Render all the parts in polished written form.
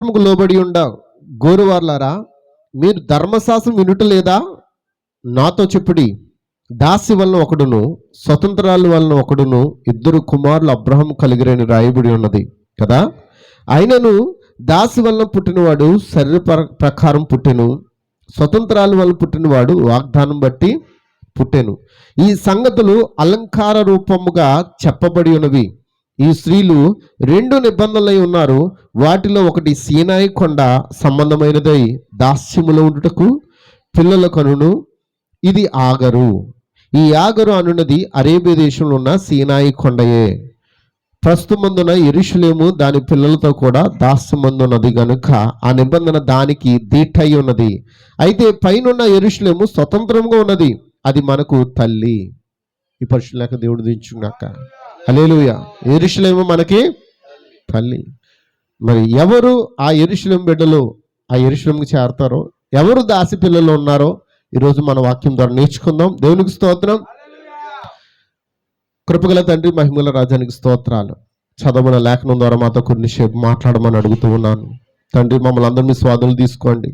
లోబడి ఉండ గోరువార్లారా, మీరు ధర్మశాస్త్రం వినుట లేదా? నాతో చెప్పుడి. దాసి వలన ఒకడును స్వతంత్రాల వలన ఒకడును ఇద్దరు కుమారులు అబ్రహం కలిగిరని రాయబడి ఉన్నది కదా. అయినను దాసి వలన పుట్టినవాడు శరీర ప్రకారం పుట్టెను, స్వతంత్రాల వలన పుట్టినవాడు వాగ్దానం బట్టి పుట్టెను. ఈ సంగతులు అలంకార రూపముగా చెప్పబడి ఉన్నవి. ఈ స్త్రీలు 2 నిబంధనలై ఉన్నారు. వాటిలో ఒకటి సీనాయి కొండ సంబంధమైనదై దాస్యములో ఉండుటకు పిల్లల కనును. ఇది ఆగరు. ఈ ఆగరు అనున్నది అరేబియా దేశంలో ఉన్న సీనాయి కొండయే. ప్రస్తుతమందున యెరూషలేము దాని పిల్లలతో కూడా దాస్యమందున్నది గనుక ఆ నిబంధన దానికి దీటై ఉన్నది. అయితే పైనున్న యెరూషలేము స్వతంత్రంగా ఉన్నది, అది మనకు తల్లి. ఈ పరిశుద్ధ దేవుడు దించుగాక. హల్లెలూయా. యెరూషలేము మనకి తల్లి. మరి ఎవరు ఆ యెరూషలేము బిడ్డలు ఆ యెరూషలేముకి చేరతారో, ఎవరు దాసి పిల్లలు ఉన్నారో ఈరోజు మన వాక్యం ద్వారా నేర్చుకుందాం. దేవునికి స్తోత్రం. కృపగల తండ్రి, మహిమల రాజానికి స్తోత్రాలు. చదవన లేఖనం ద్వారా మాతో కొన్నిసేపు మాట్లాడమని అడుగుతూ ఉన్నాను. తండ్రి, మమ్మల్ని అందరినీ స్వాధులు తీసుకోండి.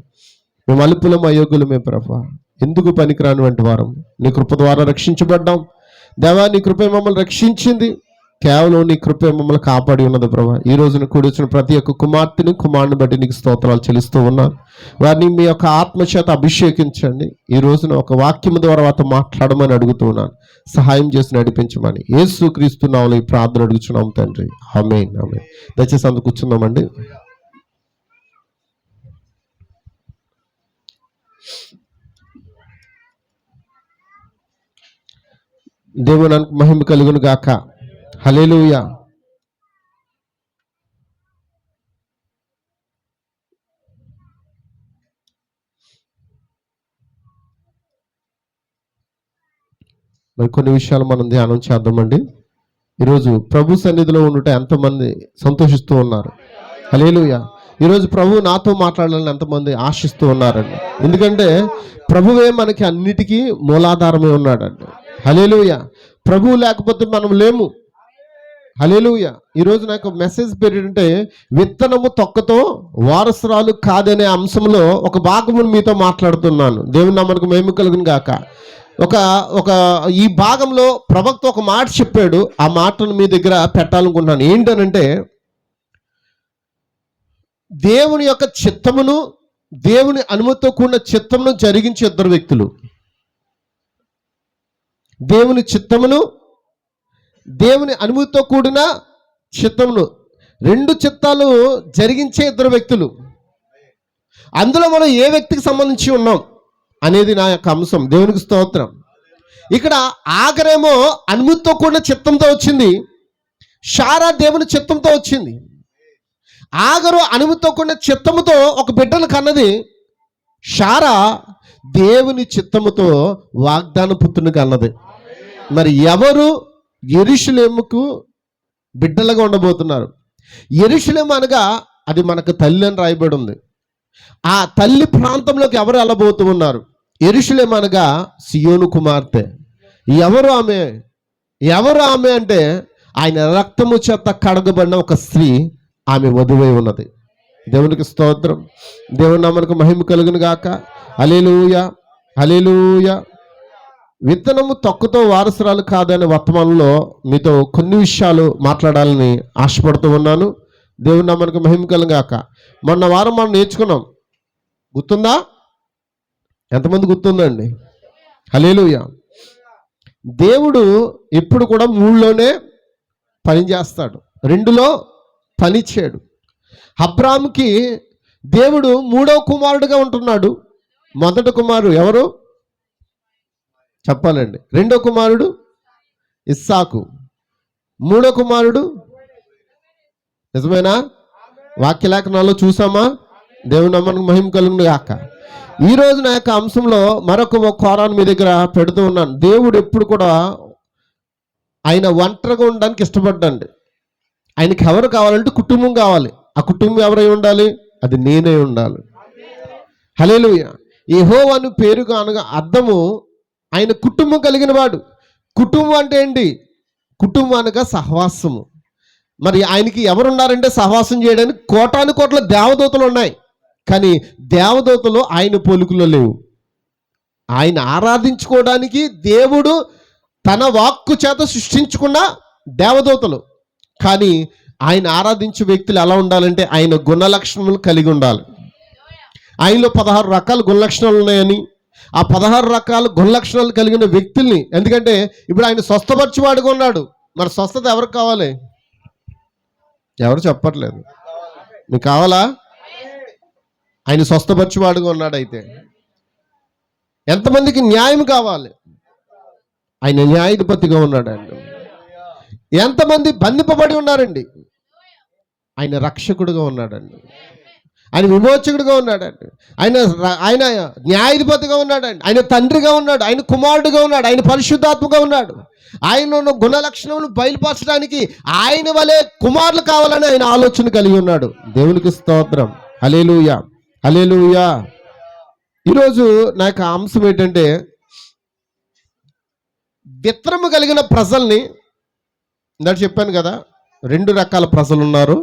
మేము అల్పులం, అయోగ్యులమే ప్రభా, ఎందుకు పనికిరానివంటి వారం. నీ కృప ద్వారా రక్షించబడ్డాం దేవా. నీ కృపే మమ్మల్ని రక్షించింది, కేవలం నీ కృపే మమ్మల్ని కాపాడి ఉన్నది ప్రభా. ఈ రోజున కూడి వచ్చిన ప్రతి ఒక్క కుమారుని బట్టి నీకు స్తోత్రాలు చెల్లిస్తూ ఉన్నాను. వారిని మీ యొక్క ఆత్మచేత అభిషేకించండి. ఈ రోజున ఒక వాక్యం ద్వారా వారితో మాట్లాడమని అడుగుతూ ఉన్నాను. సహాయం చేసి నడిపించమని యేసుక్రీస్తు నామములో ఈ ప్రార్థన అడుగుచున్నాం తండ్రి. ఆమేన్, ఆమేన్. దయచేసి అందుకు కూర్చుందామండి. దేవునికి మహిమ కలుగును గాక. హల్లెలూయా. మరి కొన్ని విషయాలు మనం ధ్యానం చేద్దామండి. ఈరోజు ప్రభు సన్నిధిలో ఉండుట ఎంతమంది సంతోషిస్తూ ఉన్నారు? హల్లెలూయా. ఈరోజు ప్రభు నాతో మాట్లాడాలని ఎంతమంది ఆశిస్తూ ఉన్నారండి? ఎందుకంటే ప్రభువే మనకి అన్నిటికీ మూలాధారమే ఉన్నాడండి. హల్లెలూయా. ప్రభువు లేకపోతే మనం లేము. హల్లెలూయా. ఈరోజు నాకు మెసేజ్ ఏంటంటే, విత్తనము తొక్కతో వారసురాలు కాదనే అంశంలో ఒక భాగమును మీతో మాట్లాడుతున్నాను. దేవుని నామమునకు మహిమ కలుగును గాక. ఒక ఈ భాగంలో ప్రవక్త ఒక మాట చెప్పాడు. ఆ మాటను మీ దగ్గర పెట్టాలనుకుంటున్నాను. ఏంటనంటే, దేవుని యొక్క చిత్తమును, దేవుని అనుమతితో కూడిన చిత్తమును జరిగించే 2 వ్యక్తులు. దేవుని చిత్తమును, దేవుని అనుమతితో కూడిన చిత్తమును, 2 చిత్తాలు జరిగించే 2 వ్యక్తులు. అందులో మనం ఏ వ్యక్తికి సంబంధించి ఉన్నాం అనేది నా యొక్క అంశం. దేవునికి స్తోత్రం. ఇక్కడ ఆగరేమో అనుమతితో కూడిన చిత్తంతో వచ్చింది, శారా దేవుని చిత్తంతో వచ్చింది. ఆగరు అనుమతితో కూడిన చిత్తముతో ఒక బిడ్డను కన్నది, శారా దేవుని చిత్తముతో వాగ్దాన పుత్రుని కన్నది. మరి ఎవరు యెరూషలేముకు బిడ్డలుగా ఉండబోతున్నారు? యెరూషలేము అనగా అది మనకు తల్లి అని రాయబడి ఉంది. ఆ తల్లి ప్రాంతంలోకి ఎవరు వెళ్ళబోతూ ఉన్నారు? యెరూషలేము అనగా సియోను కుమార్తె. ఎవరు ఆమె? అంటే ఆయన రక్తము చేత కడగబడిన ఒక స్త్రీ ఆమె వధువై ఉన్నది. దేవునికి స్తోత్రం. దేవుని నామమునకు మహిమ కలుగును గాక. హల్లెలూయా, హల్లెలూయా. విత్తనము తొక్కతో వారసురాలు కాదనే వర్తమానంలో మీతో కొన్ని విషయాలు మాట్లాడాలని ఆశపడుతూ ఉన్నాను. దేవుని నామమునకు మహిమ కలుగును గాక. మొన్న వారం మనం నేర్చుకున్నాం, గుర్తుందా? ఎంతమంది గుర్తుందండి? హల్లెలూయా. దేవుడు ఎప్పుడు కూడా 3లోనే పని చేస్తాడు, 2లో పని చేయడు. అబ్రాహాముకి దేవుడు 3వ కుమారుడుగా ఉంటున్నాడు. మొదటి కుమారుడు ఎవరు చెప్పాలండి? 2వ కుమారుడు ఇస్సాకు, 3వ కుమారుడు నిజమేనా? వాక్యలేఖనాల్లో చూసామా? దేవుని నామమునకు మహిమ కలుగును గాక. ఈ రోజు నా యొక్క అంశంలో మరొక కోరాన్ని మీ దగ్గర పెడుతూ ఉన్నాను. దేవుడు ఎప్పుడు కూడా ఆయన ఒంటరిగా ఉండడానికి ఇష్టపడ్డండి. ఆయనకి ఎవరు కావాలంటే కుటుంబం కావాలి. ఆ కుటుంబం ఎవరై ఉండాలి? అది నేనే ఉండాలి. హల్లెలూయా. యెహోవా అను పేరుగా అనగా అర్థము ఆయన కుటుంబం కలిగిన వాడు. కుటుంబం అంటే ఏంటి? కుటుంబం అనగా సహవాసము. మరి ఆయనకి ఎవరున్నారంటే సహవాసం చేయడానికి కోటాను కోట్ల దేవదూతలు ఉన్నాయి. కానీ దేవదూతలు ఆయన పోలికలో లేవు. ఆయన ఆరాధించుకోవడానికి దేవుడు తన వాక్కు చేత సృష్టించుకున్న దేవదూతలు. కానీ ఆయన ఆరాధించే వ్యక్తులు ఎలా ఉండాలంటే ఆయన గుణలక్షణములు కలిగి ఉండాలి. ఆయనలో 16 రకాల గుణలక్షణాలు ఉన్నాయని, ఆ 16 రకాల గుణలక్షణాలు కలిగిన వ్యక్తుల్ని, ఎందుకంటే ఇప్పుడు ఆయన స్వస్థపరచువాడుగా ఉన్నాడు. మరి స్వస్థత ఎవరికి కావాలి? ఎవరు చెప్పట్లేదు. మీకు కావాలా? ఆయన స్వస్థపరచువాడుగా ఉన్నాడు. అయితే ఎంతమందికి న్యాయం కావాలి? ఆయన న్యాయాధిపతిగా ఉన్నాడండి. ఎంతమంది బంధింపబడి ఉన్నారండి? ఆయన రక్షకుడుగా ఉన్నాడండి. ఆయన విమోచకుడుగా ఉన్నాడండి. ఆయన న్యాయాధిపతిగా ఉన్నాడండి. ఆయన తండ్రిగా ఉన్నాడు. ఆయన కుమారుడుగా ఉన్నాడు. ఆయన పరిశుద్ధాత్మగా ఉన్నాడు. ఆయన గుణ లక్షణములు బయలుపరచడానికి ఆయన వలె కుమారులు కావాలని ఆయన ఆలోచన కలిగి ఉన్నాడు. దేవునికి స్తోత్రం. హల్లెలూయా, హల్లెలూయా. ఈరోజు నా యొక్క అంశం ఏంటంటే, విత్తనము కలిగిన ప్రజల్ని, ఇందాక చెప్పాను కదా, 2 రకాల ప్రజలు ఉన్నారు.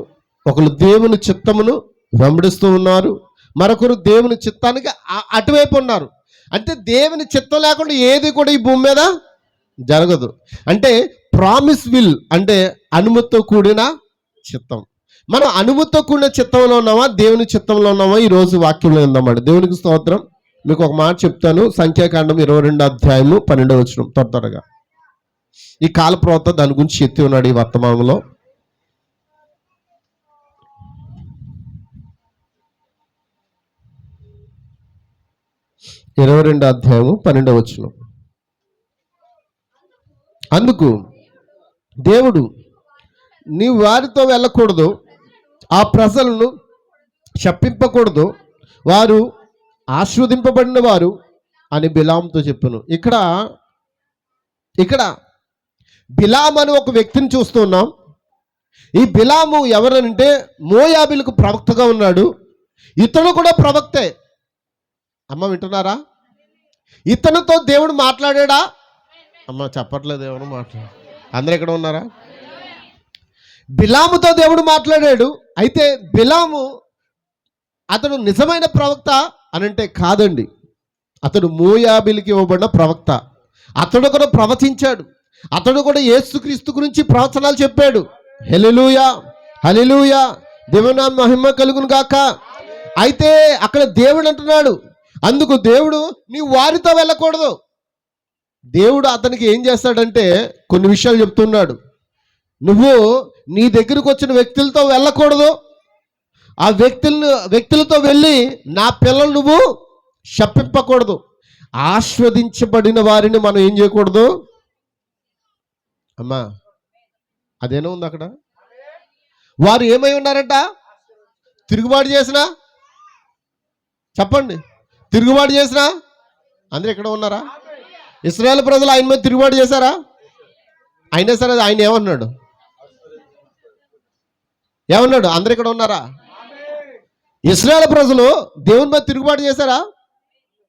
ఒకరు దేవుని చిత్తమును వెంబడిస్తూ ఉన్నారు, మరొకరు దేవుని చిత్తానికి అటువైపు ఉన్నారు. అంటే దేవుని చిత్తం లేకుండా ఏది కూడా ఈ భూమి మీద జరగదు. అంటే ప్రామిస్ విల్ అంటే అనుమతితో కూడిన చిత్తం. మనం అనుమతితో కూడిన చిత్తంలో ఉన్నామా, దేవుని చిత్తంలో ఉన్నామా? ఈరోజు వాక్యంలో ఉందామండి. దేవునికి స్తోత్రం. మీకు ఒక మాట చెప్తాను. సంఖ్యాకాండం 22వ అధ్యాయము 12వ వచనం. త్వరగా ఈ కాల ప్రవక్త దాని గురించి ఎత్తి ఉన్నాడు ఈ వర్తమానంలో. 22వ అధ్యాయము 12వ వచనం. అందుకు దేవుడు, నీవు వారితో వెళ్ళకూడదు, ఆ ప్రజలను శపింపకూడదు, వారు ఆశీర్వదింపబడిన వారు అని బిలాముతో చెప్పాను. ఇక్కడ బిలాము అని ఒక వ్యక్తిని చూస్తున్నాం. ఈ బిలాము ఎవరనంటే మోయాబీలకు ప్రవక్తగా ఉన్నాడు. ఇతను కూడా ప్రవక్తే. అమ్మ వింటున్నారా? ఇతనితో దేవుడు మాట్లాడా? అమ్మ చెప్పట్లేదు. ఎవరు మాట్లాడారు? అందరు ఎక్కడ ఉన్నారా? బిలాముతో దేవుడు మాట్లాడాడు. అయితే బిలాము అతడు నిజమైన ప్రవక్త అనంటే కాదండి. అతడు మోయాబీలకి ఇవ్వబడిన ప్రవక్త. అతడు కూడా ప్రవచించాడు. అతడు కూడా యేసుక్రీస్తు గురించి ప్రవచనాలు చెప్పాడు. హల్లెలూయా, హల్లెలూయా. దేవుని మహిమ కలుగును గాక. అయితే అక్కడ దేవుడు అంటున్నాడు, అందుకు దేవుడు, నీ వారితో వెళ్ళకూడదు. దేవుడు అతనికి ఏం చేస్తాడంటే కొన్ని విషయాలు చెప్తున్నాడు. నువ్వు నీ దగ్గరకు వచ్చిన వ్యక్తులతో వెళ్ళకూడదు. ఆ వ్యక్తులతో వెళ్ళి నా పిల్లలు నువ్వు శపింపకూడదు. ఆస్వాదించబడిన వారిని మనం ఏం చేయకూడదు. అమ్మా అదేనో ఉంది అక్కడ. వారు ఏమై ఉన్నారంట? తిరుగుబాటు చేసినా, చెప్పండి, తిరుగుబాటు చేసినా. అందరూ ఎక్కడ ఉన్నారా? ఇశ్రాయేలు ప్రజలు ఆయన మీద తిరుగుబాటు చేశారా? అయినా సరే ఆయన ఏమన్నాడు? అందరు ఇక్కడ ఉన్నారా? ఇశ్రాయేలు ప్రజలు దేవుని మీద తిరుగుబాటు చేశారా?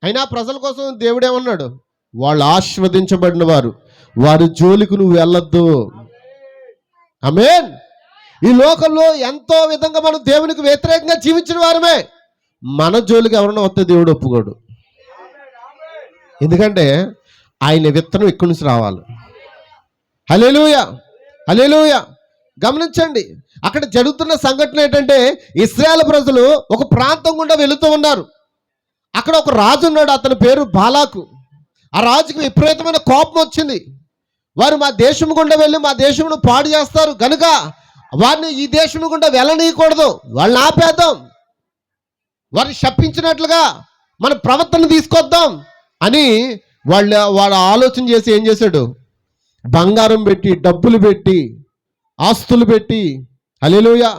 అయినా ప్రజల కోసం దేవుడు ఏమన్నాడు? వాళ్ళు ఆశీర్వదించబడిన వారు, వారి జోలికి నువ్వు వెళ్ళొద్దు. ఆమేన్. ఈ లోకంలో ఎంతో విధంగా మనం దేవునికి వ్యతిరేకంగా జీవించిన వారమే. మన జోలికి ఎవరన్నా వస్తే దేవుడు ఒప్పుకోడు. ఎందుకంటే ఆయన విత్తనం ఇక్కడి నుంచి రావాలి. హల్లెలూయా, హల్లెలూయా. గమనించండి, అక్కడ జరుగుతున్న సంఘటన ఏంటంటే, ఇశ్రాయేలు ప్రజలు ఒక ప్రాంతం గుండా వెళుతూ ఉన్నారు. అక్కడ ఒక రాజు ఉన్నాడు, అతని పేరు బాలాకు. ఆ రాజుకి విపరీతమైన కోపం వచ్చింది. వారు మా దేశం గుండా వెళ్ళి మా దేశమును పాడు చేస్తారు కనుక వారిని ఈ దేశం గుండా వెళ్ళనీయకూడదు, వాళ్ళని ఆపేద్దాం, వారిని శపించినట్లుగా మన ప్రవర్తన తీసుకొద్దాం అని వాడు ఆలోచన చేసి ఏం చేశాడు? బంగారం పెట్టి, డబ్బులు పెట్టి, ఆస్తులు పెట్టి, హల్లెలూయా,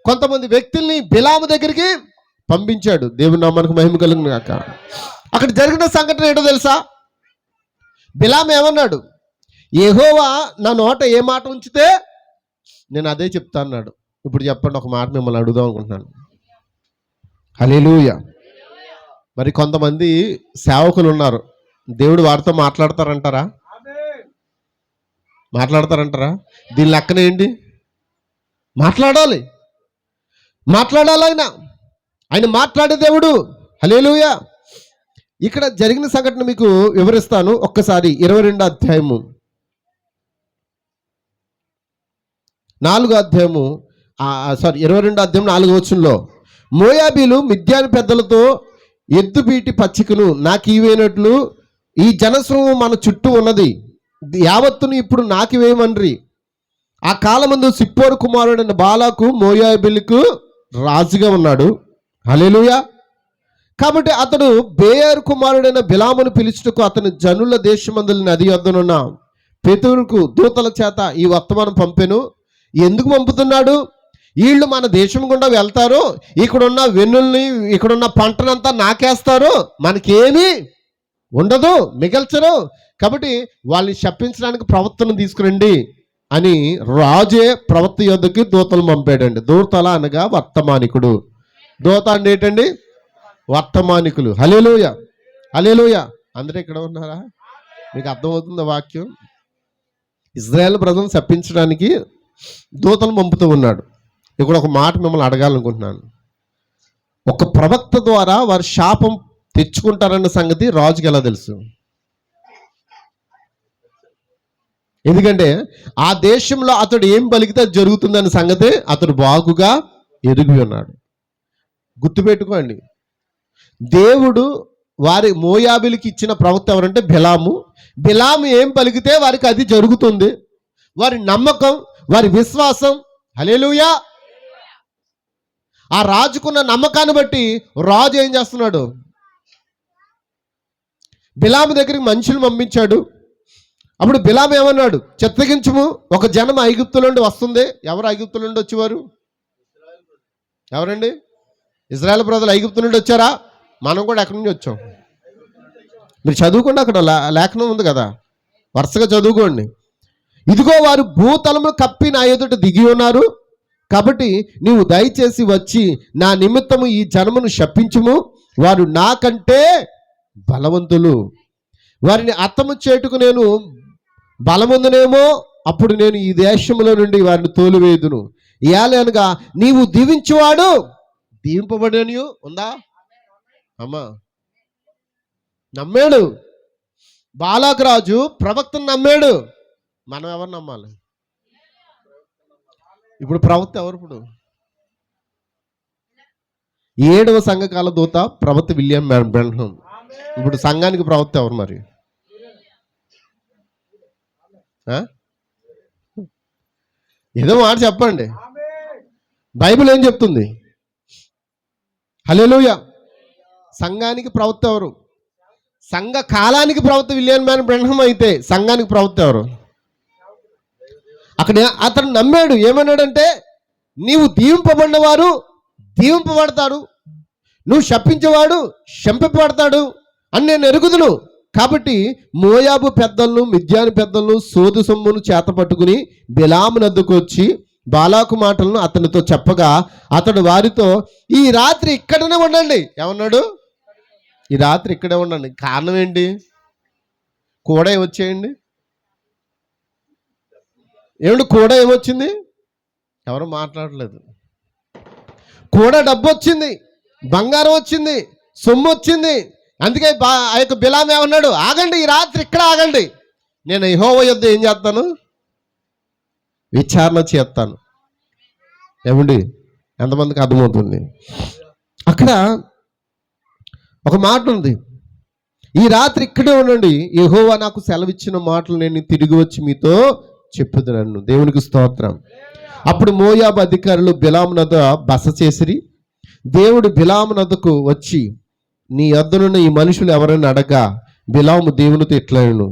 కొంతమంది వ్యక్తుల్ని బిలాము దగ్గరికి పంపించాడు. దేవుని నామానికి మహిమ కలుగును గాక. అక్కడ జరిగిన సంఘటన ఏంటో తెలుసా? బిలాము ఏమన్నాడు? యెహోవా నా నోట ఏ మాట ఉంచితే నేను అదే చెప్తా అన్నాడు. ఇప్పుడు చెప్పండి, ఒక మాట మిమ్మల్ని అడుగుదాం అనుకుంటున్నాను. హల్లెలూయా. మరి కొంతమంది సేవకులు ఉన్నారు, దేవుడు వారితో మాట్లాడతారంటారా? దీని లెక్కన ఏంటి? మాట్లాడాలి ఆయన మాట్లాడే దేవుడు. హల్లెలూయా. ఇక్కడ జరిగిన సంఘటన మీకు వివరిస్తాను ఒక్కసారి. 22 అధ్యాయము 4వ వచనంలో, మోయాబీలు మిద్యాను పెద్దలతో ఎద్దుబీటి పచ్చికను నాకు ఇవేనట్లు ఈ జనసమూహం మన చుట్టూ ఉన్నది, యావత్తును ఇప్పుడు నాకు ఇవేయమన్రి. ఆ కాలమందు సిప్పోరు కుమారుడైన బాలాకు మోయాబీలకు రాజుగా ఉన్నాడు. హల్లెలూయా. కాబట్టి అతడు బేయర్ కుమారుడైన బిలామును పిలుచుటకు అతని జనుల దేశమందుల నది వద్దనున్న పెతురుకు దూతల చేత ఈ వర్తమానం పంపెను. ఎందుకు పంపుతున్నాడు? వీళ్ళు మన దేశం గుండా వెళ్తారు, ఇక్కడున్న వెన్నుల్ని ఇక్కడున్న పంటనంతా నాకేస్తారు, మనకేమీ ఉండదు, మిగల్చరు. కాబట్టి వాళ్ళని శపించడానికి ప్రవక్తను తీసుకురండి అని రాజే ప్రవక్త యొద్దకి దూతలు పంపాడండి. దూతల అనగా వర్తమానికుడు. దూత అంటే ఏంటండి? వర్తమానికులు. హల్లెలూయా. అందరూ ఇక్కడ ఉన్నారా? మీకు అర్థమవుతుందా వాక్యం? ఇజ్రాయేల్ ప్రజలను శపించడానికి దూతలు పంపుతూ ఉన్నాడు. ఇక్కడ ఒక మాట మిమ్మల్ని అడగాలనుకుంటున్నాను. ఒక ప్రవక్త ద్వారా వారు శాపం తెచ్చుకుంటారన్న సంగతి రాజుకి ఎలా తెలుసు? ఎందుకంటే ఆ దేశంలో అతడు ఏం పలికితే జరుగుతుందన్న సంగతి అతడు బాగుగా ఎరిగి ఉన్నాడు. గుర్తుపెట్టుకోండి, దేవుడు వారి మోయాబీలకి ఇచ్చిన ప్రవక్త ఎవరంటే బిలాము ఏం పలికితే వారికి అది జరుగుతుంది. వారి నమ్మకం, వారి విశ్వాసం. హల్లెలూయా. ఆ రాజుకున్న నమ్మకాన్ని బట్టి రాజు ఏం చేస్తున్నాడు? బిలాము దగ్గరికి మనుషులు పంపించాడు. అప్పుడు బిలాము ఏమన్నాడు? చిత్తగించుము, ఒక జనం ఐగుప్తు నుండి వస్తుంది. ఎవరు ఐగుప్తు నుండి వచ్చేవారు? ఎవరండి? ఇజ్రాయేల్ ప్రజలు ఐగుప్తు నుండి వచ్చారా? మనం కూడా ఎక్కడి నుంచి వచ్చాం? మీరు చదువుకోండి, అక్కడ లేఖనం ఉంది కదా, వరుసగా చదువుకోండి. ఇదిగో వారు భూతలము కప్పి నా ఎదుట దిగి ఉన్నారు, కాబట్టి నీవు దయచేసి వచ్చి నా నిమిత్తము ఈ జనమును శపించుము, వారు నాకంటే బలవంతులు, వారిని అత్తము చేటుకు నేను బలముందునేమో, అప్పుడు నేను ఈ దేశంలో నుండి వారిని తోలివేయుదును. ఏలనగా నీవు దీవించువాడు దీవింపబడని ఉందా? అమ్మా, నమ్మాడు. బాలాకు రాజు ప్రవక్తను నమ్మాడు. మనం ఎవరు నమ్మాలి? ఇప్పుడు ప్రవక్త ఎవరు? ఇప్పుడు 7వ సంఘకాల దూత ప్రవక్త విలియం బ్రాన్హామ్. ఇప్పుడు సంఘానికి ప్రవక్త ఎవరు మరి? ఏదో మాట చెప్పండి. బైబిల్ ఏం చెప్తుంది? హల్లెలూయా. సంఘానికి ప్రవక్త ఎవరు? సంఘ కాలానికి ప్రవక్త విలియం బ్రాన్హామ్ అయితే సంఘానికి ప్రవక్త ఎవరు? అక్కడ అతను నమ్మాడు. ఏమన్నాడంటే, నీవు దీవింపబడిన వారు దీవింపబడతాడు, నువ్వు శపించేవాడు శంపింపబడతాడు అని నేను ఎరుగుదును. కాబట్టి మోయాబు పెద్దలను మిద్యాను పెద్దలను సోదు సొమ్మును చేత పట్టుకుని బిలాము నద్దకు వచ్చి బాలాకు మాటలను అతనితో చెప్పగా అతడు వారితో, ఈ రాత్రి ఇక్కడనే ఉండండి. ఏమన్నాడు? ఈ రాత్రి ఇక్కడే ఉండండి. కారణం ఏంటి? కూడా ఏమొచ్చేయండి? ఏమిటి కూడా ఏమొచ్చింది? ఎవరు మాట్లాడలేదు. కూడా డబ్బు వచ్చింది, బంగారం వచ్చింది, సొమ్ము వచ్చింది. అందుకే ఆ యొక్క బిలాము ఏమన్నాడు? ఆగండి, ఈ రాత్రి ఇక్కడ ఆగండి, నేను యెహోవా యొద్ద ఏం చేస్తాను? విచారణ చేస్తాను. ఏమండి, ఎంతమందికి అర్థమవుతుంది? అక్కడ ఒక మాట ఉంది, ఈ రాత్రి ఇక్కడే ఉండండి, యెహోవా నాకు సెలవిచ్చిన మాటలు నేను తిరిగి వచ్చి మీతో చెప్పుదునన్ను. దేవునికి స్తోత్రం. అప్పుడు మోయాబు అధికారులు బిలాము నద్ద బస చేసిరి. దేవుడు బిలాము నద్దకు వచ్చి, నీ యొద్దనున్న ఈ మనుషులు ఎవరైనా అడగా బిలాము దేవునితో ఇట్లను,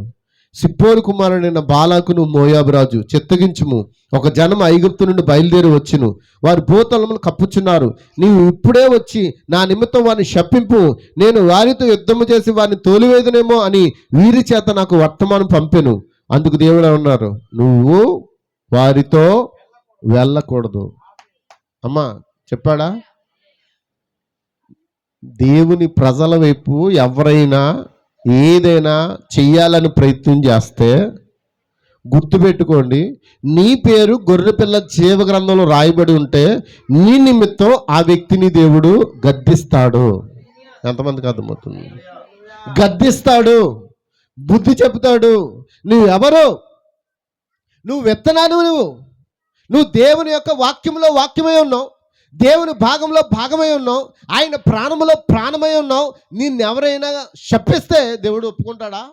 సిప్పోరు కుమారుడైన బాలాకును మోయాబు రాజు చిత్తగించుము, ఒక జనం ఐగుప్తు నుండి బయలుదేరి వచ్చును, వారు భూతలమును కప్పుచున్నారు, నీవు ఇప్పుడే వచ్చి నా నిమిత్తం వారిని శపింపు, నేను వారితో యుద్ధము చేసి వారిని తోలివేదునేమో అని వీరి చేత నాకు వర్తమానం పంపెను. అందుకు దేవుడు అన్నారు, నువ్వు వారితో వెళ్ళకూడదు. అమ్మా, చెప్పాడా? దేవుని ప్రజల వైపు ఎవరైనా ఏదైనా చెయ్యాలని ప్రయత్నం చేస్తే గుర్తుపెట్టుకోండి, నీ పేరు గొర్రెపిల్ల జీవ గ్రంథంలో రాయబడి ఉంటే నీ నిమిత్తం ఆ వ్యక్తిని దేవుడు గద్దిస్తాడు. ఎంతమందికి అర్థమవుతుంది? గద్దిస్తాడు, బుద్ధి చెబుతాడు. నువ్వెవరు? నువ్వు విత్తనాలు, నువ్వు దేవుని యొక్క వాక్యంలో వాక్యమై ఉన్నావు, దేవుని భాగంలో భాగమై ఉన్నావు, ఆయన ప్రాణంలో ప్రాణమై ఉన్నావు. నిన్నెవరైనా శపిస్తే దేవుడు ఒప్పుకుంటాడా?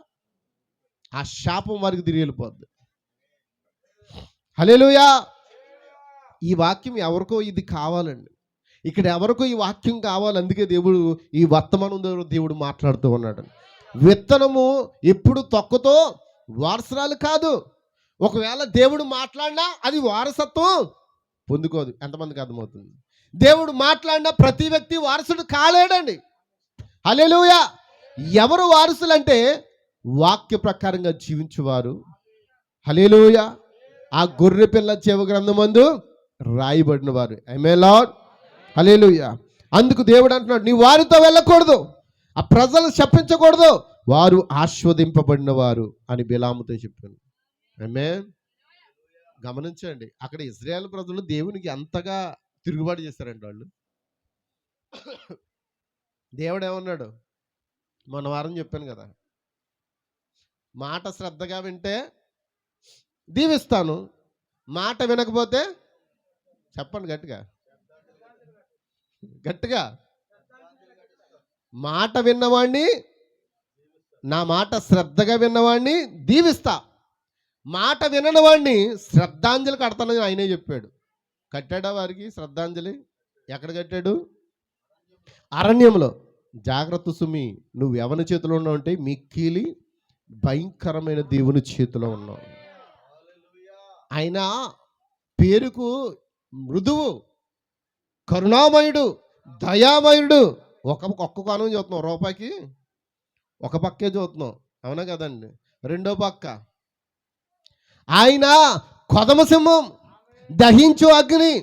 ఆ శాపం వారికి తిరిగి వెళ్ళిపోద్ది. హల్లెలూయా. ఈ వాక్యం ఎవరికో ఇది కావాలండి. ఇక్కడ ఎవరికో ఈ వాక్యం కావాలి. అందుకే దేవుడు ఈ వర్తమానం దేవుడు మాట్లాడుతూ ఉన్నాడు. విత్తనము ఎప్పుడు తొక్కతో వారసురాలు కాదు. ఒకవేళ దేవుడు మాట్లాడినా అది వారసత్వం పొందుకోదు. ఎంతమందికి అర్థమవుతుంది? దేవుడు మాట్లాడినా ప్రతి వ్యక్తి వారసుడు కాలేడండి. హల్లెలూయా. ఎవరు వారసులంటే వాక్య ప్రకారంగా జీవించువారు. హల్లెలూయా. ఆ గొర్రె పిల్ల జీవ గ్రంథమందు రాయబడిన వారు. ఆమేన్ లార్డ్. హల్లెలూయా. అందుకు దేవుడు అంటున్నాడు, నీ వారితో వెళ్ళకూడదు, ఆ ప్రజలు శపించకూడదు, వారు ఆస్వాదింపబడిన వారు అని బిలాముతో చెప్పాను. ఆమేన్. గమనించండి, అక్కడ ఇశ్రాయేలు ప్రజలు దేవునికి ఎంతగా తిరుగుబాటు చేశారండి వాళ్ళు. దేవుడు ఏమన్నాడు? మన వారం చెప్పాను కదా, మాట శ్రద్ధగా వింటే దీవిస్తాను, మాట వినకపోతే చెప్పండి గట్టిగా గట్టిగా, మాట విన్నవాడిని, నా మాట శ్రద్ధగా విన్నవాడిని దీవిస్తా, మాట వినని వాడిని శ్రద్ధాంజలి కడతానని ఆయనే చెప్పాడు. కట్టాడా వారికి శ్రద్ధాంజలి? ఎక్కడ కట్టాడు? అరణ్యంలో. జాగ్రత్త సుమి, నువ్వు ఎవరి చేతిలో ఉన్నావు అంటే మిక్కిలి భయంకరమైన దేవుని చేతిలో ఉన్నావు. ఆయన పేరుకు మృదువు, కరుణామయుడు, దయామయుడు. ఒక్క కోణం చూస్తున్నాం, రూపాయికి ఒక పక్కే చూస్తున్నాం, అవునా కదండి? రెండో పక్క ఆయన కొదమ సింహం, దహించు అగ్ని.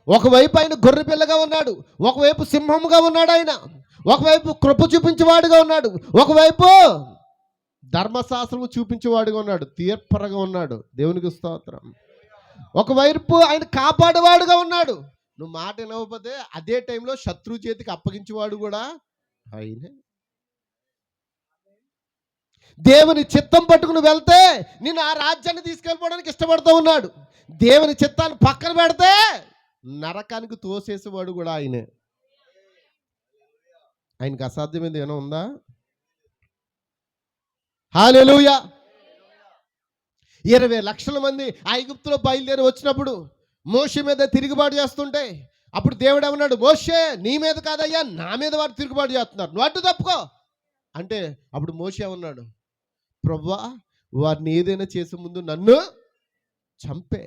ఒకవైపు ఆయన గొర్రె పిల్లగా ఉన్నాడు, ఒకవైపు సింహంగా ఉన్నాడు. ఆయన ఒకవైపు కృప చూపించేవాడుగా ఉన్నాడు, ఒకవైపు ధర్మశాస్త్రము చూపించేవాడుగా ఉన్నాడు, తీర్పరగా ఉన్నాడు. దేవునికి స్తోత్రం. ఒకవైపు ఆయన కాపాడేవాడుగా ఉన్నాడు. నువ్వు మాట వినకపోతే అదే టైంలో శత్రు చేతికి అప్పగించేవాడు కూడా ఆయనే. దేవుని చిత్తం పట్టుకుని వెళ్తే నేను ఆ రాజ్యాన్ని తీసుకెళ్ళిపోవడానికి ఇష్టపడుతూ ఉన్నాడు. దేవుని చిత్తాన్ని పక్కన పెడితే నరకానికి తోసేసేవాడు కూడా ఆయనే. ఆయనకి అసాధ్యమైంది ఏమైనా ఉందా? హల్లెలూయా. 20 లక్షల మంది ఐగుప్తులో బయలుదేరి వచ్చినప్పుడు మోషే మీద తిరుగుబాటు చేస్తుంటే అప్పుడు దేవుడు ఏమన్నాడు? మోషే, నీ మీద కాదయ్యా, నా మీద వారు తిరుగుబాటు చేస్తున్నారు, నువ్వు అడ్డు తప్పుకో అంటే అప్పుడు మోషే ఏమన్నాడు? ప్రభువా, వారిని ఏదైనా చేసే ముందు నన్ను చంపే,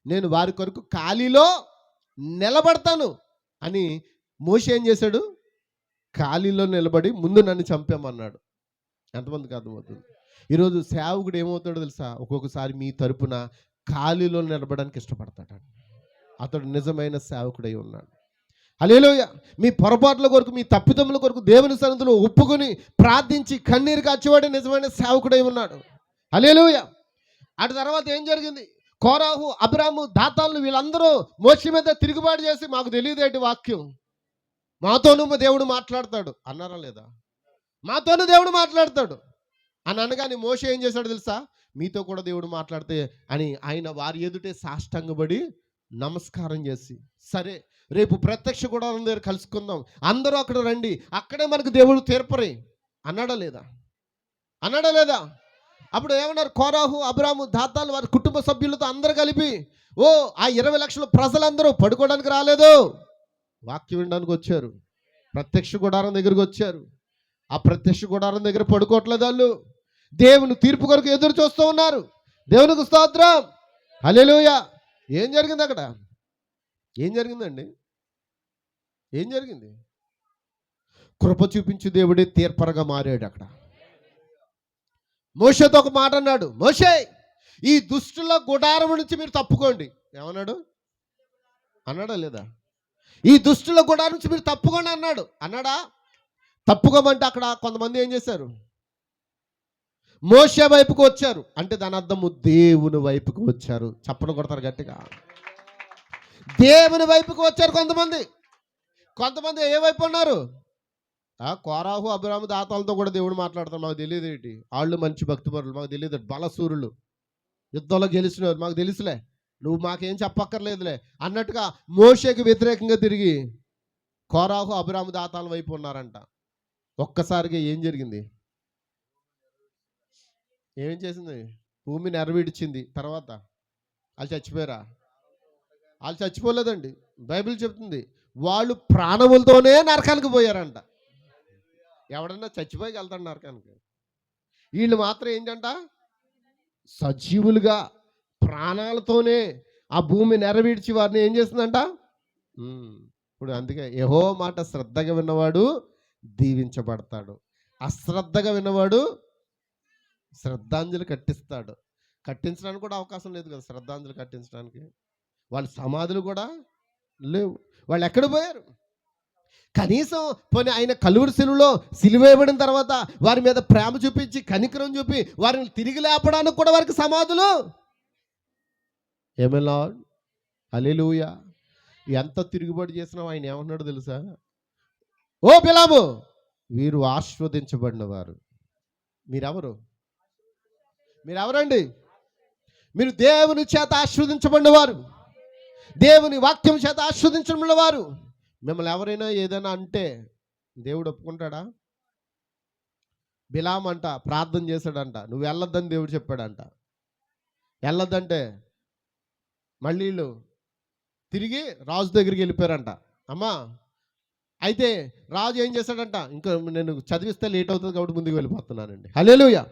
నేను వారి కొరకు ఖాళీలో నిలబడతాను అని మోషే ఏం చేశాడు? ఖాళీలో నిలబడి ముందు నన్ను చంపామన్నాడు. ఎంతమందికి అర్థమవుతుంది? ఈరోజు సేవకుడు ఏమవుతాడో తెలుసా? ఒక్కొక్కసారి మీ తరపున ఖాళీలో నిలబడడానికి ఇష్టపడతాడు. అతడు నిజమైన సేవకుడై ఉన్నాడు. హల్లెలూయా. మీ పొరపాట్ల కొరకు, మీ తప్పిదముల కొరకు దేవుని సన్నిధిలో ఒప్పుకొని ప్రార్థించి కన్నీరు కాచేవాడే నిజమైన సేవకుడై ఉన్నాడు. హల్లెలూయా. అటు తర్వాత ఏం జరిగింది? కోరాహు, అబ్రాము, దాతాను వీళ్ళందరూ మోషే మీద తిరుగుబాటు చేసి మాకు తెలియదేంటి వాక్యం, మాతోనూ దేవుడు మాట్లాడతాడు అన్నారా లేదా? మాతోనూ దేవుడు మాట్లాడతాడు అని అనగానే మోషే ఏం చేశాడు తెలుసా? మీతో కూడా దేవుడు మాట్లాడితే అని ఆయన వారి ఎదుటే సాష్టాంగపడి నమస్కారం చేసి, సరే రేపు ప్రత్యక్ష గుడారం దగ్గర కలుసుకుందాం, అందరూ అక్కడ రండి, అక్కడే మనకు దేవుడు తీర్పరి అన్నాడా లేదా? అన్నాడా లేదా? అప్పుడు ఏమన్నారు? కోరాహు, అబ్రాము, దాతాలు వారి కుటుంబ సభ్యులతో అందరూ కలిపి ఆ 20 లక్షల ప్రజలందరూ పడుకోవడానికి రాలేదు, వాక్యం వినడానికి వచ్చారు. ప్రత్యక్ష గుడారం దగ్గరికి వచ్చారు. ఆ ప్రత్యక్ష గుడారం దగ్గర పడుకోవట్లేదు, వాళ్ళు దేవుని తీర్పు కొరకు ఎదురు చూస్తూ ఉన్నారు. దేవునికి స్తోత్రం. హల్లెలూయా. ఏం జరిగింది అక్కడ? ఏం జరిగిందండి? ఏం జరిగింది? కృప చూపించి దేవుడే తీర్పరగా మారాడు. అక్కడ మోషేతో ఒక మాట అన్నాడు. మోషే, ఈ దుష్టుల గుడారం నుంచి మీరు తప్పుకోండి. ఏమన్నాడు? అన్నాడా లేదా? ఈ దుష్టుల గుడారం నుంచి మీరు తప్పుకోండి అన్నాడు. అన్నాడా? తప్పుకోమంటే అక్కడ కొంతమంది ఏం చేశారు? మోషే వైపుకు వచ్చారు అంటే దాని అర్థము దేవుని వైపుకు వచ్చారు. చప్పట్లు కొడతారు గట్టిగా. దేవుని వైపుకు వచ్చారు కొంతమంది. కొంతమంది ఏ వైపు ఉన్నారు? కోరాహు అబ్రాము దాతాలతో కూడా దేవుడు మాట్లాడతారు. మాకు తెలియదు ఏంటి, వాళ్ళు మంచి భక్తిపరులు, మాకు తెలియదు, బలసూరులు, యుద్ధంలో గెలిచినవారు, మాకు తెలుసులే, నువ్వు మాకేం చెప్పక్కర్లేదులే అన్నట్టుగా మోషేకి వ్యతిరేకంగా తిరిగి కోరాహు అబ్రాము దాతాల వైపు ఉన్నారంట. ఒక్కసారిగా ఏం జరిగింది? ఏం చేసింది? భూమి నెరవేర్చింది. తర్వాత వాళ్ళు చచ్చిపోయారా? వాళ్ళు చచ్చిపోలేదండి. బైబిల్ చెప్తుంది వాళ్ళు ప్రాణములతోనే నరకానికి పోయారంట. ఎవడన్నా చచ్చిపోయి వెళ్తాడు నరకానికి. వీళ్ళు మాత్రం ఏంటంట? సజీవులుగా ప్రాణాలతోనే ఆ భూమి నెరవేర్చి వారిని ఏం చేస్తుందంట? ఇప్పుడు అందుకే యెహోవా మాట శ్రద్ధగా విన్నవాడు దీవించబడతాడు, అశ్రద్ధగా విన్నవాడు శ్రద్ధాంజలి కట్టిస్తాడు. కట్టించడానికి కూడా అవకాశం లేదు కదా శ్రద్ధాంజలి కట్టించడానికి. వాళ్ళ సమాధులు కూడా లేవు. వాళ్ళు ఎక్కడ పోయారు? కనీసం పోనీ ఆయన కలువరి సిలువలో సిలువేయబడిన తర్వాత వారి మీద ప్రేమ చూపించి కనికరం చూపి వారిని తిరిగి లేపడానికి కూడా వారికి సమాధులు. ఏమేలా హల్లెలూయా. ఎంత తిరుగుబాటు చేసినా ఆయన ఏమన్నాడు తెలుసా? ఓ బిలాము, వీరు ఆశీర్వదించబడిన వారు. మీరెవరు? మీరెవరండి? మీరు దేవుని చేత ఆశీర్వదించబడిన వారు, దేవుని వాక్యం చేత ఆశీర్వదించబడిన వారు. మిమ్మల్ని ఎవరైనా ఏదైనా అంటే దేవుడు ఒప్పుకుంటాడా? బిలాం అంట ప్రార్థన చేశాడంట, నువ్వు వెళ్ళొద్దని దేవుడు చెప్పాడంట. వెళ్ళొద్దంటే మళ్ళీ వీళ్ళు తిరిగి రాజు దగ్గరికి వెళ్ళిపోయారంట. అమ్మా అయితే రాజు ఏం చేశాడంట? ఇంకా నేను చదివిస్తే లేట్ అవుతుంది కాబట్టి ముందుకు వెళ్ళిపోతున్నానండి. హల్లెలూయా.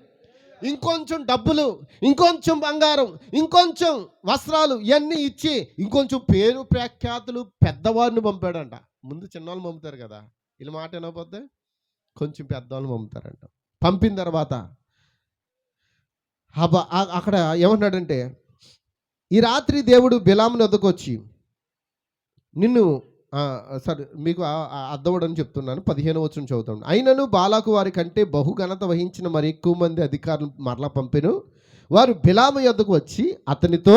ఇంకొంచెం డబ్బులు, ఇంకొంచెం బంగారం, ఇంకొంచెం వస్త్రాలు ఇవన్నీ ఇచ్చి ఇంకొంచెం పేరు ప్రఖ్యాతులు పెద్దవారిని పంపాడంట. ముందు చిన్నవాళ్ళు పంపుతారు కదా, వీళ్ళ మాట వినకపోతే కొంచెం పెద్దవాళ్ళు పంపుతారంట. పంపిన తర్వాత అక్కడ ఏమన్నాడంటే, ఈ రాత్రి దేవుడు బిలాముని వద్దకు వచ్చి నిన్ను సరే మీకు అర్థమవడం చెప్తున్నాను. 15వ వచనం చదువుతాను. అయినను బాలాకు వారి కంటే బహుఘనత వహించిన మరి ఎక్కువ మంది అధికారులు మరలా పంపెను. వారు బిలాము యొద్దకు వచ్చి అతనితో,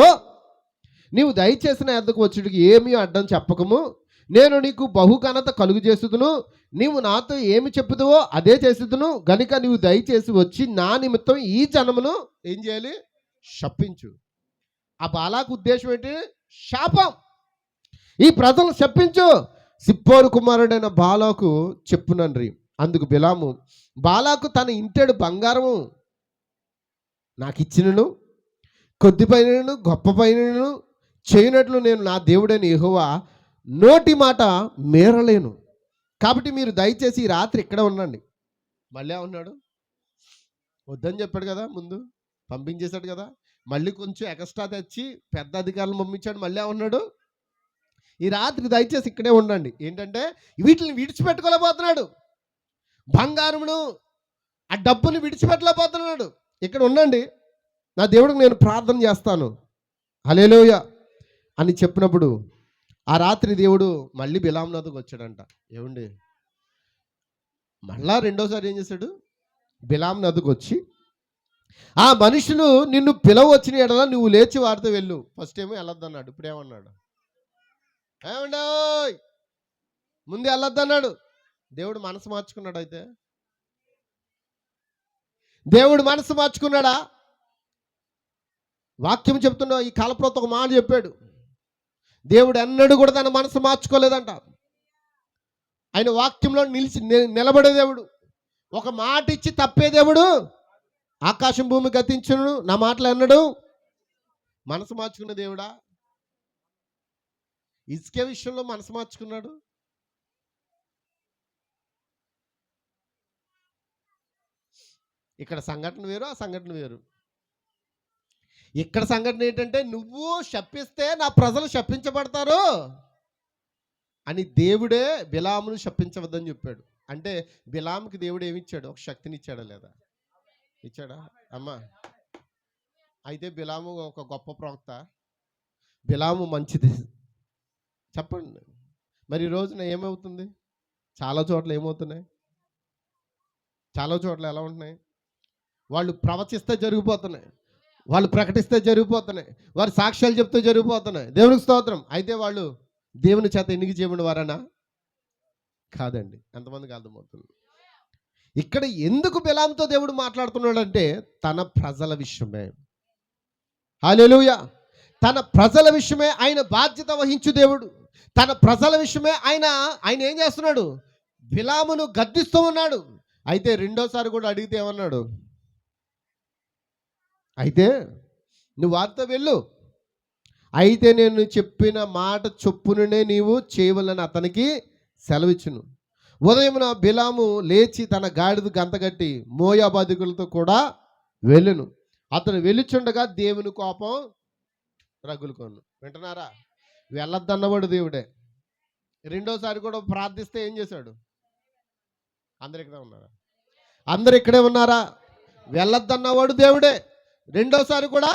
నీవు దయచేసిన యొద్దకు వచ్చుడికి ఏమీ అడ్డం చెప్పకము, నేను నీకు బహుఘనత కలుగు చేస్తుదును, నీవు నాతో ఏమి చెప్పుదువో అదే చేస్తుదును గనుక నీవు దయచేసి వచ్చి నా నిమిత్తం ఈ జనమును ఏం చేయాలి? శపించు. ఆ బాలాకు ఉద్దేశం ఏంటి? శాపం. ఈ ప్రజలు శపించు. సిప్పోరు కుమారుడైన బాలాకు చెప్పునండ్రి. అందుకు బిలాము, బాలాకు తన ఇంటెడు బంగారము నాకు ఇచ్చినను కొద్ది పైనను గొప్ప పైనను చేయనట్లు నేను నా దేవుడైన యెహోవా నోటి మాట మేరలేను. కాబట్టి మీరు దయచేసి ఈ రాత్రి ఇక్కడ ఉండండి. మళ్ళీ ఉన్నాడు, వద్దని చెప్పాడు కదా, ముందు పంపించేశాడు కదా, మళ్ళీ కొంచెం ఎక్స్ట్రా తెచ్చి పెద్ద అధికారులను పంపించాడు. మళ్ళీ ఉన్నాడు, ఈ రాత్రి దయచేసి ఇక్కడే ఉండండి. ఏంటంటే వీటిని విడిచిపెట్టుకోలేకపోతున్నాడు, బంగారమును ఆ డబ్బుని విడిచిపెట్టలేకపోతున్నాడు. ఇక్కడ ఉండండి, నా దేవుడికి నేను ప్రార్థన చేస్తాను హల్లెలూయా అని చెప్పినప్పుడు ఆ రాత్రి దేవుడు మళ్ళీ బిలాము నద్దకు వచ్చాడంట. ఏమండి, మళ్ళా రెండోసారి ఏం చేశాడు? బిలాము నద్దకు వచ్చి, ఆ మనుషులు నిన్ను పిలవ వచ్చిన ఎడల నువ్వు లేచి వారితో వెళ్ళు. ఫస్ట్ ఏమో వెళ్ళొద్దన్నాడు, ఇప్పుడు ఏమన్నాడు? ఏమండో ముందు వెళ్ళొద్దన్నాడు. దేవుడు మనసు మార్చుకున్నాడు. అయితే దేవుడు మనసు మార్చుకున్నాడా? వాక్యం చెప్తున్నా ఈ కాలప్రోత ఒక మాట చెప్పాడు, దేవుడు ఎన్నడూ కూడా తన మనసు మార్చుకోలేదంట. ఆయన వాక్యంలో నిలబడే దేవుడు, ఒక మాట ఇచ్చి తప్పే దేవుడు. ఆకాశం భూమి గతించును, నా మాటలు ఎన్నడు మనసు మార్చుకున్న దేవుడా? ఇసుకే విషయంలో మనసు మార్చుకున్నాడు. ఇక్కడ సంఘటన వేరు, ఆ సంఘటన వేరు. ఇక్కడ సంఘటన ఏంటంటే, నువ్వు శపిస్తే నా ప్రజలు శపించబడతారు అని దేవుడే బిలామును శపించవద్దని చెప్పాడు. అంటే బిలాముకి దేవుడు ఏమి ఇచ్చాడు? ఒక శక్తిని ఇచ్చాడా లేదా? ఇచ్చాడా అమ్మా? అయితే బిలాము ఒక గొప్ప ప్రవక్త, బిలాము మంచిది చెప్పండి. మరి ఈ రోజున ఏమవుతుంది? చాలా చోట్ల ఏమవుతున్నాయి? చాలా చోట్ల ఎలా ఉంటున్నాయి? వాళ్ళు ప్రవచిస్తే జరిగిపోతున్నాయి, వాళ్ళు ప్రకటిస్తే జరిగిపోతున్నాయి, వారు సాక్ష్యాలు చెప్తే జరిగిపోతున్నాయి. దేవునికి స్తోత్రం. అయితే వాళ్ళు దేవుని చేత ఎన్నిక చేయబడిన వారనా? కాదండి. ఎంతమందికి అర్థమవుతుంది? ఇక్కడ ఎందుకు బిలాముతో దేవుడు మాట్లాడుతున్నాడంటే తన ప్రజల విషయమే. హల్లెలూయా. తన ప్రజల విషయమే ఆయన బాధ్యత వహించు దేవుడు. తన ప్రజల విషయమే ఆయన ఏం చేస్తున్నాడు? బిలామును గద్దిస్తూ ఉన్నాడు. అయితే రెండోసారి కూడా అడిగితే ఏమన్నాడు? అయితే నువ్వు వారితో వెళ్ళు, అయితే నేను చెప్పిన మాట చొప్పుననే నీవు చేయవలని అతనికి సెలవిచ్చును. ఉదయమున బిలాము లేచి తన గాడిద గంతగట్టి మోయాబాదికులతో కూడా వెళ్ళును. అతను వెళ్ళుచుండగా దేవుని కోపం రగులుకొను. వింటున్నారా? వెళ్ళొద్దన్నవాడు దేవుడే. రెండోసారి కూడా ప్రార్థిస్తే ఏం చేశాడు? అందరు ఇక్కడే ఉన్నారా? అందరు ఇక్కడే ఉన్నారా? వెళ్ళొద్దన్నవాడు దేవుడే. రెండోసారి కూడా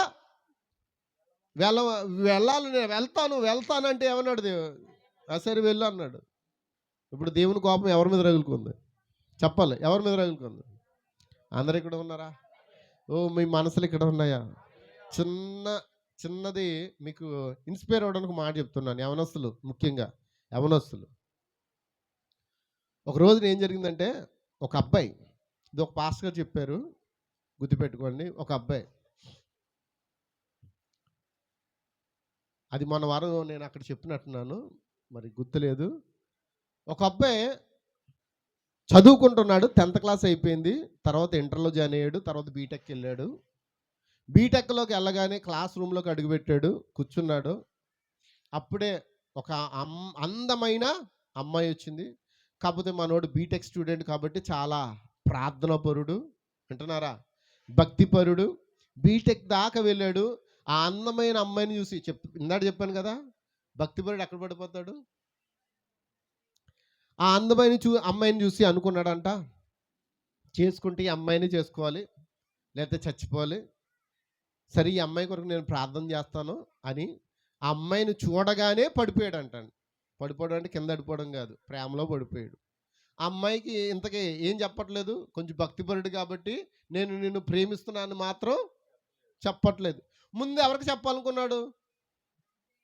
వెళ్ళాలి, నేను వెళ్తానంటే ఏమన్నాడు దేవుడు? సరే వెళ్ళు అన్నాడు. ఇప్పుడు దేవుని కోపం ఎవరి మీద రగులుకుంది? చెప్పాలి, ఎవరి మీద రగులుకుంది? అందరు ఇక్కడ ఉన్నారా? ఓ, మీ మనసులు ఇక్కడ ఉన్నాయా? చిన్నది మీకు ఇన్స్పైర్ అవ్వడానికి మాట చెప్తున్నాను. యవనస్తులు, ముఖ్యంగా యవనస్తులు. ఒక రోజున ఏం జరిగిందంటే, ఒక అబ్బాయి, ఇది ఒక పాస్టర్ గారు చెప్పారు, గుర్తుపెట్టుకోండి. ఒక అబ్బాయి, అది మన వారం నేను అక్కడ చెప్పినట్టున్నాను, మరి గుర్తులేదు. ఒక అబ్బాయి చదువుకుంటున్నాడు, 10th క్లాస్ అయిపోయింది, తర్వాత ఇంటర్లో జాయిన్ అయ్యాడు, తర్వాత బీటెక్కి వెళ్ళాడు. బీటెక్లోకి వెళ్ళగానే క్లాస్ రూమ్లోకి అడుగుపెట్టాడు, కూర్చున్నాడు. అప్పుడే ఒక అందమైన అమ్మాయి వచ్చింది. కాకపోతే మనోడు బీటెక్ స్టూడెంట్ కాబట్టి చాలా ప్రార్థనాపరుడు, వింటున్నారా, భక్తిపరుడు. బీటెక్ దాకా వెళ్ళాడు. ఆ అందమైన అమ్మాయిని చూసి ఇందాక చెప్పాను కదా, భక్తిపరుడు ఎక్కడ పడిపోతాడు? ఆ అందమైన అమ్మాయిని చూసి అనుకున్నాడంట, చేసుకుంటే ఈ అమ్మాయిని చేసుకోవాలి, లేకపోతే చచ్చిపోవాలి. సరే, ఈ అమ్మాయి కొరకు నేను ప్రార్థన చేస్తాను అని ఆ అమ్మాయిని చూడగానే పడిపోయాడు. పడిపోవడం అంటే కింద పడిపోవడం కాదు, ప్రేమలో పడిపోయాడు. ఆ అమ్మాయికి ఇంతకీ ఏం చెప్పట్లేదు, కొంచెం భక్తిపరుడు కాబట్టి నేను నిన్ను ప్రేమిస్తున్నాను మాత్రం చెప్పట్లేదు. ముందు ఎవరికి చెప్పాలనుకున్నాడు?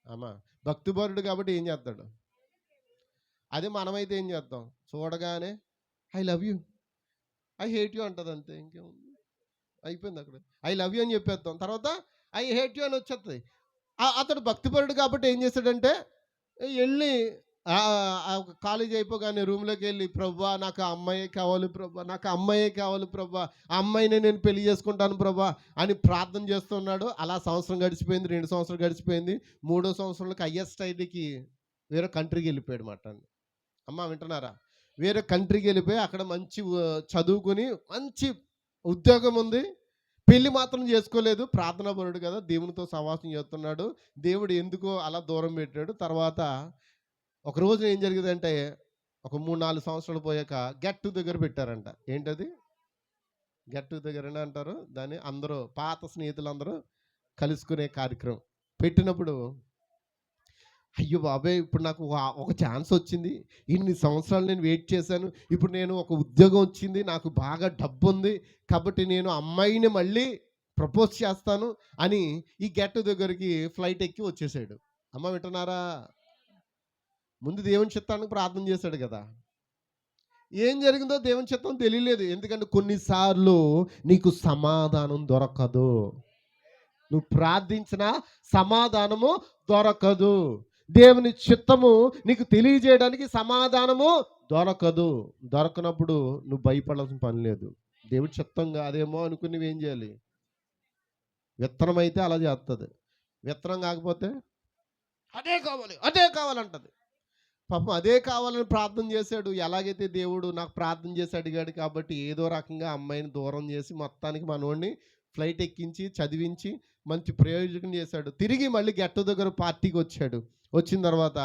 అమ్మా, భక్తిపరుడు కాబట్టి ఏం చేస్తాడు? అదే మనమైతే ఏం చేద్దాం? చూడగానే I love you, I hate you అంటది, అంతే, ఇంకేముంది, అయిపోయింది అక్కడ. ఐ లవ్ యూ అని చెప్పేస్తాం, తర్వాత ఐ హేట్ యూ అని వచ్చేస్తుంది. అతడు భక్తిపరుడు కాబట్టి ఏం చేస్తాడంటే వెళ్ళి కాలేజ్ అయిపోగానే రూమ్లోకి వెళ్ళి, ప్రభా నాకు ఆ అమ్మాయే కావాలి ప్రభా, నాకు అమ్మాయే కావాలి ప్రభా, ఆ అమ్మాయిని నేను పెళ్లి చేసుకుంటాను ప్రభా అని ప్రార్థన చేస్తున్నాడు. అలా సంవత్సరం గడిచిపోయింది, 2 సంవత్సరాలు గడిచిపోయింది. 3వ సంవత్సరంలోకి హైయెస్ట్ ఐడికి వేరే కంట్రీకి వెళ్ళిపోయాడు మాట. అమ్మ, వింటున్నారా? వేరే కంట్రీకి వెళ్ళిపోయి అక్కడ మంచి చదువుకుని మంచి ఉద్యోగం ఉంది. పెళ్లి మాత్రం చేసుకోలేదు, ప్రార్థనాపరుడు కదా, దేవునితో సహవాసం చేస్తున్నాడు. దేవుడు ఎందుకో అలా దూరం పెట్టాడు. తర్వాత ఒక రోజు ఏం జరిగిందంటే, ఒక 3-4 సంవత్సరాలు పోయాక గెట్ టుగెదర్ పెట్టారంట. ఏంటది? గెట్ టుగెదర్ అని అంటారు దాన్ని. అందరూ పాత స్నేహితులందరూ కలుసుకునే కార్యక్రమం పెట్టినప్పుడు, అయ్యో బాబాయ్, ఇప్పుడు నాకు ఒక ఛాన్స్ వచ్చింది, ఇన్ని సంవత్సరాలు నేను వెయిట్ చేశాను, ఇప్పుడు నేను ఒక ఉద్యోగం వచ్చింది, నాకు బాగా డబ్బు ఉంది కాబట్టి నేను అమ్మాయిని మళ్ళీ ప్రపోజ్ చేస్తాను అని ఈ గెట్ దగ్గరికి ఫ్లైట్ ఎక్కి వచ్చేసాడు. అమ్మ, వింటున్నారా? ముందు దేవుని చిత్తానికి ప్రార్థన చేశాడు కదా. ఏం జరిగిందో దేవుని చిత్తం తెలియలేదు. ఎందుకంటే కొన్నిసార్లు నీకు సమాధానం దొరకదు, నువ్వు ప్రార్థించిన సమాధానము దొరకదు. దేవుని చిత్తము నీకు తెలియజేయడానికి సమాధానము దొరకనప్పుడు నువ్వు భయపడాల్సిన పని లేదు. దేవుడి చిత్తం కాదేమో అనుకుని నువ్వేం చేయాలి? విత్తనం అయితే అలా చేస్తుంది, విత్తనం కాకపోతే అదే కావాలంటది. పాపం అదే కావాలని ప్రార్థన చేశాడు. ఎలాగైతే దేవుడు నాకు ప్రార్థన చేసి అడిగాడు కాబట్టి ఏదో రకంగా అమ్మాయిని దూరం చేసి మొత్తానికి మనోడిని ఫ్లైట్ ఎక్కించి చదివించి మంచి ప్రయోజనం చేశాడు. తిరిగి మళ్ళీ గెట్ దగ్గర పార్టీకి వచ్చాడు. వచ్చిన తర్వాత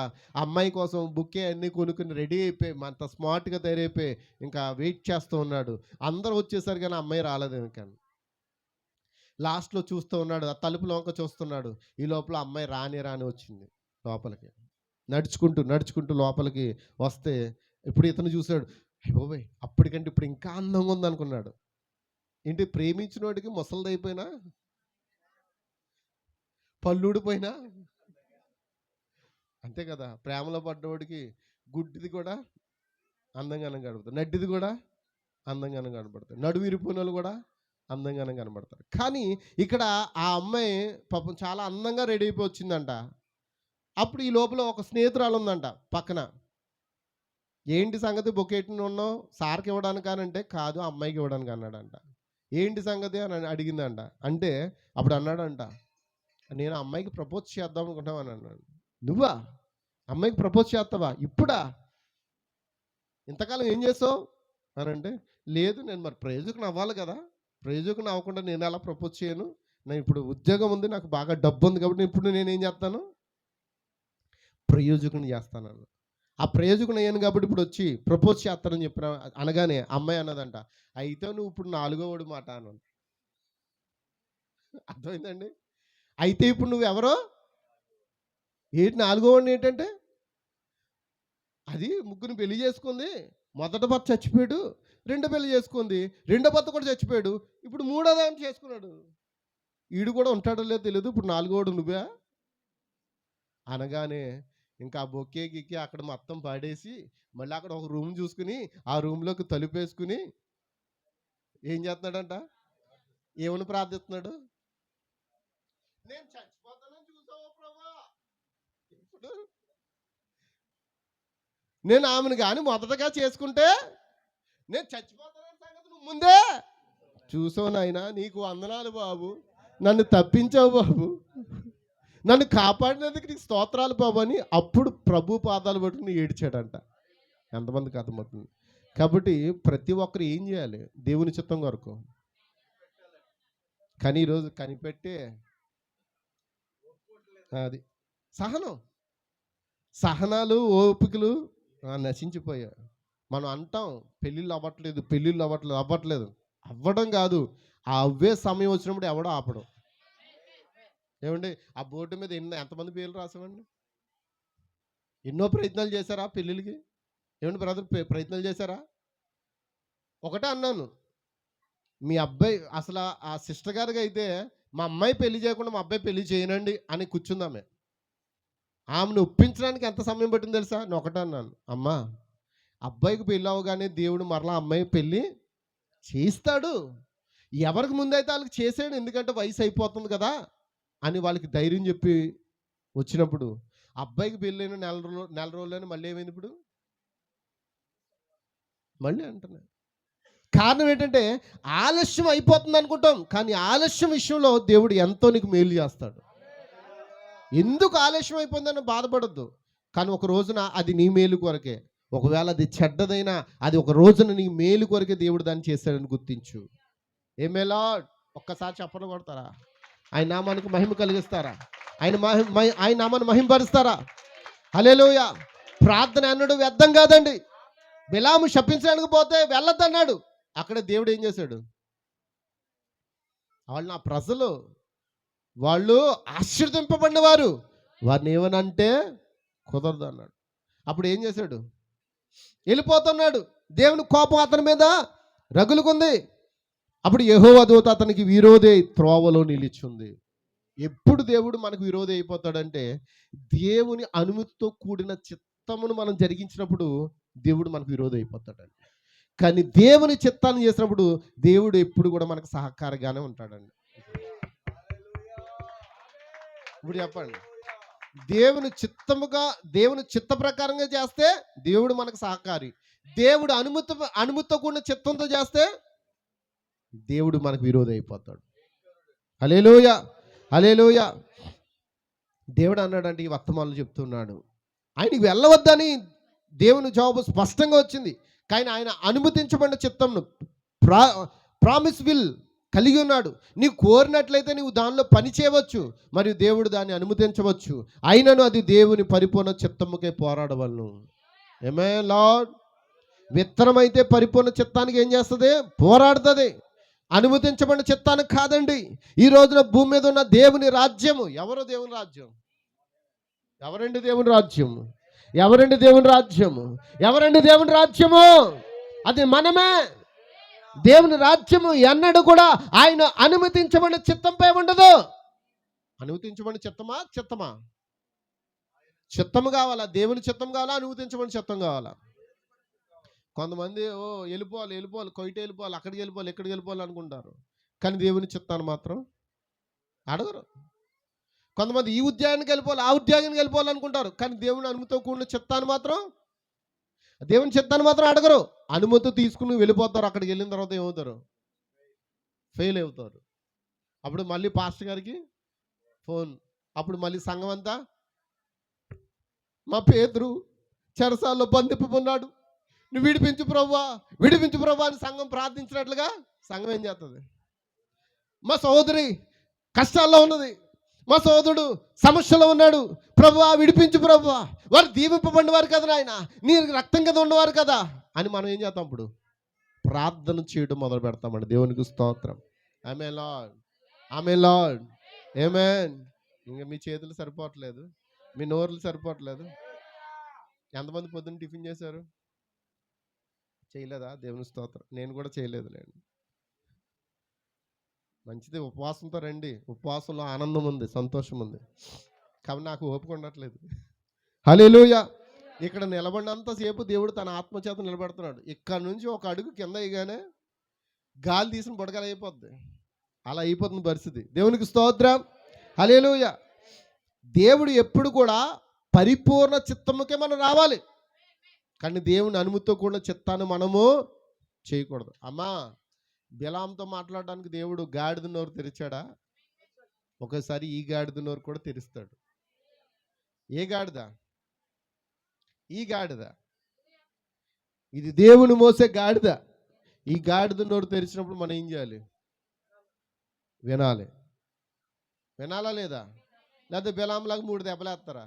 అమ్మాయి కోసం బుక్కే అన్నీ కొనుక్కుని రెడీ అయిపోయి అంత స్మార్ట్గా తయారైపోయి ఇంకా వెయిట్ చేస్తూ ఉన్నాడు. అందరూ వచ్చేసరి కానీ అమ్మాయి రాలేదు. కానీ లాస్ట్లో చూస్తూ ఉన్నాడు, ఆ తలుపులో వంక చూస్తున్నాడు. ఈ లోపల అమ్మాయి రాని వచ్చింది లోపలికి. నడుచుకుంటూ లోపలికి వస్తే ఇప్పుడు ఇతను చూశాడు, అయ్య బాబోయ్, అప్పటికంటే ఇప్పుడు ఇంకా అందంగా ఉంది అనుకున్నాడు. ఏంటి, ప్రేమించిన వాడికి ముసలిదైపోయినా పళ్ళుడిపోయినా అంతే కదా. ప్రేమలో పడ్డవాడికి గుడ్డిది కూడా అందంగానే కనబడుతుంది, నడ్డిది కూడా అందంగానే కనబడుతుంది, నడుము విరిపోయిన వాళ్ళు కూడా అందంగానే కనబడతారు. కానీ ఇక్కడ ఆ అమ్మాయి పాపం చాలా అందంగా రెడీ అయిపోయి వచ్చిందంట. అప్పుడు ఈ లోపల ఒక స్నేహితురాలు ఉందంట పక్కన. ఏంటి సంగతి, బొకేట్ని ఉన్నావు సార్కి ఇవ్వడానికి అంటే, కాదు అమ్మాయికి ఇవ్వడానికి అన్నాడంట. ఏంటి సంగతి అని అడిగిందంట. అంటే అప్పుడు అన్నాడంట, నేను అమ్మాయికి ప్రపోజ్ చేద్దాం అనుకుంటామని అన్నాడు. నువ్వా అమ్మాయికి ప్రపోజ్ చేస్తావా ఇప్పుడా, ఇంతకాలం ఏం చేస్తావు అని అంటే, లేదు నేను మరి ప్రయోజకుని అవ్వాలి కదా, ప్రయోజకుని అవ్వకుండా నేను ఎలా ప్రపోజ్ చేయను, నేను ఇప్పుడు ఉద్యోగం ఉంది, నాకు బాగా డబ్బు ఉంది కాబట్టి ఇప్పుడు నేనేం చేస్తాను, ప్రయోజకుని చేస్తాను. ఆ ప్రయోజకుని అయ్యాను కాబట్టి ఇప్పుడు వచ్చి ప్రపోజ్ చేస్తానని చెప్పిన అనగానే అమ్మాయి అన్నదంట, అయితే నువ్వు ఇప్పుడు 4వ వాడు మాట అన్నాను. అర్థమైందండి. అయితే ఇప్పుడు నువ్వెవరో ఏంటి 4వ వాడిని ఏంటంటే, అది ముగ్గురిని పెళ్లి చేసుకుంది, మొదట భర్త చచ్చిపోయాడు, రెండో పెళ్లి చేసుకుంది, రెండో భర్త కూడా చచ్చిపోయాడు, ఇప్పుడు 3వ దాన్ని చేసుకున్నాడు, ఈడు కూడా ఉంటాడో లేదో తెలియదు, ఇప్పుడు 4వ వాడు నువ్వే అనగానే ఇంకా ఆ బొక్కే గిక్కి అక్కడ మొత్తం పాడేసి మళ్ళీ అక్కడ ఒక రూమ్ చూసుకుని ఆ రూమ్లోకి తలుపేసుకుని ఏం చేస్తున్నాడంట, ఏమని ప్రార్థిస్తున్నాడు, నేను చచ్చిపోతానని చూసావా ప్రభా, ఇప్పుడు నేను ఆమెను కానీ మొదటగా చేసుకుంటే నేను చచ్చిపోతానని సంగతి నువ్వు ముందే చూసావు నాయనా, నీకు వందనాలు బాబు, నన్ను తప్పించావు బాబు, నన్ను కాపాడినందుకు నీకు స్తోత్రాలు బాబు అని అప్పుడు ప్రభు పాదాలు పట్టుకుని ఏడ్చాడంట. ఎంతమందికి అర్థమవుతుంది. కాబట్టి ప్రతి ఒక్కరు ఏం చేయాలి, దేవుని చిత్తం కొరకు. కానీ ఈరోజు కనిపెట్టే అది సహనాలు ఓపికలు నశించిపోయాయి. మనం అంటాం పెళ్ళిళ్ళు అవ్వట్లేదు. అవ్వడం కాదు, ఆ అవ్వే సమయం వచ్చినప్పుడు ఎవడో ఆపడం. ఏమండి, ఆ బోర్డు మీద ఎంతమంది పేర్లు రాసామండి, ఎన్నో ప్రయత్నాలు చేశారా పెళ్ళిళ్ళకి, ఏమండి బ్రదర్ ప్రయత్నాలు చేశారా? ఒకటే అన్నాను, మీ అబ్బాయి అసలు ఆ సిస్టర్ గారికి అయితే మా అమ్మాయి పెళ్లి చేయకుండా మా అబ్బాయి పెళ్లి చేయనండి అని కూర్చుందామే, ఆమెను ఒప్పించడానికి ఎంత సమయం పట్టింది తెలుసా? నేను ఒకటే అన్నాను, అమ్మా అబ్బాయికి పెళ్ళి అవ్వగానే దేవుడు మరలా అమ్మాయి పెళ్ళి చేస్తాడు, ఎవరికి ముందైతే వాళ్ళకి చేసాడు, ఎందుకంటే వయసు అయిపోతుంది కదా అని వాళ్ళకి ధైర్యం చెప్పి వచ్చినప్పుడు అబ్బాయికి పెళ్ళైన నెల రోజులని మళ్ళీ ఏమైంది, ఇప్పుడు మళ్ళీ అంటున్నా. కారణం ఏంటంటే ఆలస్యం అయిపోతుంది అనుకుంటాం, కానీ ఆలస్యం విషయంలో దేవుడు ఎంతో నీకు మేలు చేస్తాడు. ఎందుకు ఆలస్యం అయిపోయిందని బాధపడద్దు, కానీ ఒక రోజున అది నీ మేలు కొరకే, ఒకవేళ అది చెడ్డదైనా అది ఒక రోజున నీ మేలు కొరకే దేవుడు దాన్ని చేస్తాడని గుర్తించు. ఏమేలా ఒక్కసారి చెప్పలు కొడతారా, ఆయన నామానికి మహిమ కలిగిస్తారా, ఆయన నామాన్ని మహిమపరుస్తారా? హల్లెలూయా. ప్రార్థన అన్నాడు వ్యర్థం కాదండి. బిలాము శపించడానికి పోతే వెళ్ళొద్దన్నాడు, అక్కడ దేవుడు ఏం చేశాడు, వాళ్ళు నా ప్రజలు, వాళ్ళు ఆశీర్వదింపబడిన వారు, వారిని ఏమనంటే కుదరదు అన్నాడు. అప్పుడు ఏం చేశాడు, వెళ్ళిపోతున్నాడు, దేవుని కోపం అతని మీద రగులుకుంది. అప్పుడు యెహోవా దూత అతనికి విరోధి త్రోవలో నిలిచింది. ఎప్పుడు దేవుడు మనకు విరోధి అయిపోతాడంటే దేవుని అనుమతితో కూడిన చిత్తమును మనం జరిగించినప్పుడు దేవుడు మనకు విరోధి అయిపోతాడండి. కానీ దేవుని చిత్తాన్ని చేసినప్పుడు దేవుడు ఎప్పుడు కూడా మనకు సహకారిగానే ఉంటాడండి. ఇప్పుడు చెప్పండి, దేవుని చిత్త ప్రకారంగా చేస్తే దేవుడు మనకు సహకారి, దేవుడు అనుమతితో కూడిన చిత్తంతో చేస్తే దేవుడు మనకు విరోధి అయిపోతాడు. హల్లెలూయా, హల్లెలూయా. దేవుడు అన్నాడంటే ఈ వర్తమానంలో చెప్తున్నాడు, ఆయనకి వెళ్ళవద్దని దేవుని జవాబు స్పష్టంగా వచ్చింది. కానీ ఆయన అనుమతించబడిన చిత్తంను ప్రామిస్ విల్ కలిగి ఉన్నాడు. నీవు కోరినట్లయితే నీవు దానిలో పని చేయవచ్చు, మరియు దేవుడు దాన్ని అనుమతించవచ్చు. అయినను అది దేవుని పరిపూర్ణ చిత్తముకే పోరాడవలను. ఆమేన్ లార్డ్. విత్తనం అయితే పరిపూర్ణ చిత్తానికి ఏం చేస్తుంది, పోరాడుతుంది. అనుమతించబడిన చిత్తానికి కాదండి. ఈ రోజున భూమి మీద ఉన్న దేవుని రాజ్యము, ఎవరు దేవుని రాజ్యం, ఎవరండి దేవుని రాజ్యము, ఎవరండి దేవుని రాజ్యము, ఎవరండి దేవుని రాజ్యము, అది మనమే. దేవుని రాజ్యము ఎన్నడూ కూడా ఆయన అనుమతించబడిన చిత్తంపై ఉండదు. అనుమతించబడిన చిత్తమా? చిత్తము కావాలా? దేవుని చిత్తం కావాలా? అనుమతించబడిన చిత్తం కావాలా? కొంతమంది వెళ్ళిపోవాలి కొయిట వెళ్ళిపోవాలి, అక్కడికి వెళ్ళిపోవాలి, ఎక్కడికి వెళ్ళిపోవాలి అనుకుంటారు. కానీ దేవుని చిత్తాన్ని మాత్రం అడగరు. కొంతమంది ఈ ఉద్యోగానికి వెళ్ళిపోవాలి, ఆ ఉద్యోగానికి వెళ్ళిపోవాలి అనుకుంటారు. కానీ దేవుని అనుమతితో కూడిన చిత్తాన్ని మాత్రం, దేవుని చిత్తాన్ని మాత్రం అడగరు. అనుమతి తీసుకుని వెళ్ళిపోతారు. అక్కడికి వెళ్ళిన తర్వాత ఏమవుతారు? ఫెయిల్ అవుతారు. అప్పుడు మళ్ళీ పాస్టర్ గారికి ఫోన్. అప్పుడు మళ్ళీ సంఘం అంతా, మా పేతురు చెరసాల్లో బంధింపబడ్డాడు, నువ్వు విడిపించు ప్రభువా, విడిపించు ప్రభువా అని సంఘం ప్రార్థించినట్లుగా సంఘం ఏం చేస్తుంది? మా సహోదరి కష్టాల్లో ఉన్నది, మా సహోదరుడు సమస్యలో ఉన్నాడు, ప్రభువా విడిపించు ప్రభువా, వారు దీవింపబడిన వారు కదా నాయన, నీ రక్తం కదా ఉన్నవారు కదా అని మనం ఏం చేస్తాం? అప్పుడు ప్రార్థన చేయడం మొదలు పెడతామండి. దేవునికి స్తోత్రం. ఆమేన్ లార్డ్, ఆమేన్ లార్డ్, ఆమేన్. ఇంకా మీ చేతులు సరిపోవట్లేదు, మీ నోరులు సరిపోవట్లేదు. ఎంతమంది పొద్దున్న టిఫిన్ చేశారు? చేయలేదా? దేవుని స్తోత్రం. నేను కూడా చేయలేదులేండి. మంచిది, ఉపవాసంతో రండి. ఉపవాసంలో ఆనందం ఉంది, సంతోషం ఉంది. కాబట్టి నాకు ఓపిక ఉండట్లేదు. హల్లెలూయా. ఇక్కడ నిలబడినంతసేపు దేవుడు తన ఆత్మచేత నిలబెడుతున్నాడు. ఇక్కడ నుంచి ఒక అడుగు కింద అయ్యగానే గాలి తీసిన బుడగలు అయిపోద్ది. అలా అయిపోతుంది పరిస్థితి. దేవునికి స్తోత్రం. హల్లెలూయా. దేవుడు ఎప్పుడు కూడా పరిపూర్ణ చిత్తముకే మనం రావాలి. కానీ దేవుని అనుమతితో కూడిన చిత్తాన్ని మనము చేయకూడదు. అమ్మా, బిలాంతో మాట్లాడడానికి దేవుడు గాడిద నోరు తెరిచాడా? ఒకసారి ఈ గాడిద నోరు కూడా తెరుస్తాడు. ఏ గాడిద? ఈ గాడిద. ఇది దేవుని మోసే గాడిద. ఈ గాడిద నోరు తెరిచినప్పుడు మనం ఏం చేయాలి? వినాలి. వినాలా లేదా? లేకపోతే బిలాంలాగా 3 దెబ్బలేస్తారా?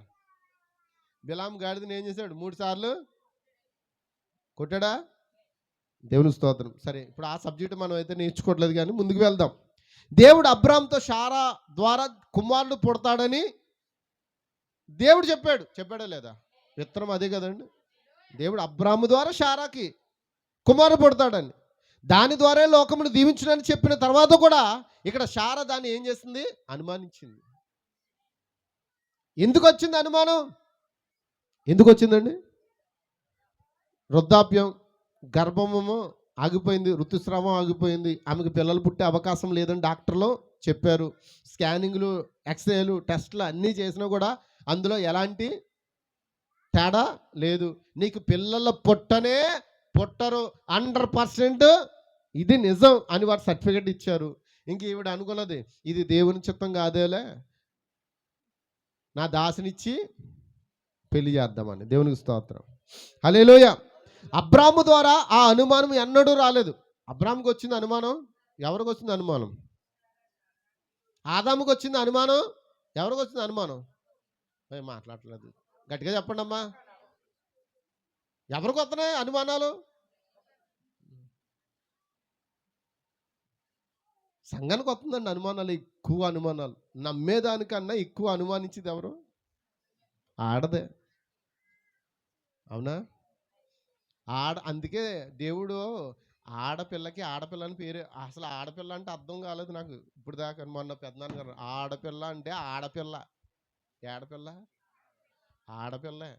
బిలాం గాడిదని ఏం చేశాడు? 3 సార్లు కొట్టాడా? దేవుని స్తోత్రం. సరే, ఇప్పుడు ఆ సబ్జెక్ట్ మనం అయితే నేర్చుకోవట్లేదు, కానీ ముందుకు వెళ్దాం. దేవుడు అబ్రాహాముతో శారా ద్వారా కుమారుడు పుడతాడని దేవుడు చెప్పాడా లేదా? విత్తనం అదే కదండి. దేవుడు అబ్రాహాము ద్వారా శారాకి కుమారుడు పుడతాడని, దాని ద్వారా లోకమును దీవించునని చెప్పిన తర్వాత కూడా ఇక్కడ శారా దాన్ని ఏం చేసింది? అనుమానించింది. ఎందుకు వచ్చింది అనుమానం? ఎందుకు వచ్చిందండి? వృద్ధాప్యం, గర్భము ఆగిపోయింది, ఋతుస్రావం ఆగిపోయింది, ఆమెకు పిల్లలు పుట్టే అవకాశం లేదని డాక్టర్లు చెప్పారు. స్కానింగ్లు, ఎక్స్రేలు, టెస్టులు అన్నీ చేసినా కూడా అందులో ఎలాంటి తేడా లేదు. నీకు పిల్లల పుట్టరు 100%, ఇది నిజం అని వారు సర్టిఫికెట్ ఇచ్చారు. ఇంక ఈవిడ అనుకున్నది, ఇది దేవుని చిత్తం కాదేలే, నా దాసినిచ్చి పెళ్లి చేద్దామని. దేవునికి స్తోత్రం. హల్లెలూయా. అబ్రాహాము ద్వారా ఆ అనుమానం ఎన్నడూ రాలేదు. అబ్రాహాముకి వచ్చింది అనుమానం. ఎవరికి వచ్చింది అనుమానం? ఆదాముకి వచ్చింది అనుమానం. ఎవరికి వచ్చింది అనుమానం? మాట్లాడలేదు, గట్టిగా చెప్పండి అమ్మా. ఎవరికి వస్తున్నాయి అనుమానాలు? సంఘానికి వస్తుందండి అనుమానాలు, ఎక్కువ అనుమానాలు. నమ్మేదానికన్నా ఎక్కువ అనుమానించేది ఎవరు? ఆడదే. అవునా? అందుకే దేవుడు ఆడపిల్లకి ఆడపిల్లని పేరు. అసలు ఆడపిల్ల అంటే అర్థం కాలేదు నాకు ఇప్పుడు దాకా. మొన్న పెద్దనాన్న గారు ఆడపిల్ల అంటే ఆడపిల్ల, ఏడపిల్ల, ఆడపిల్లే.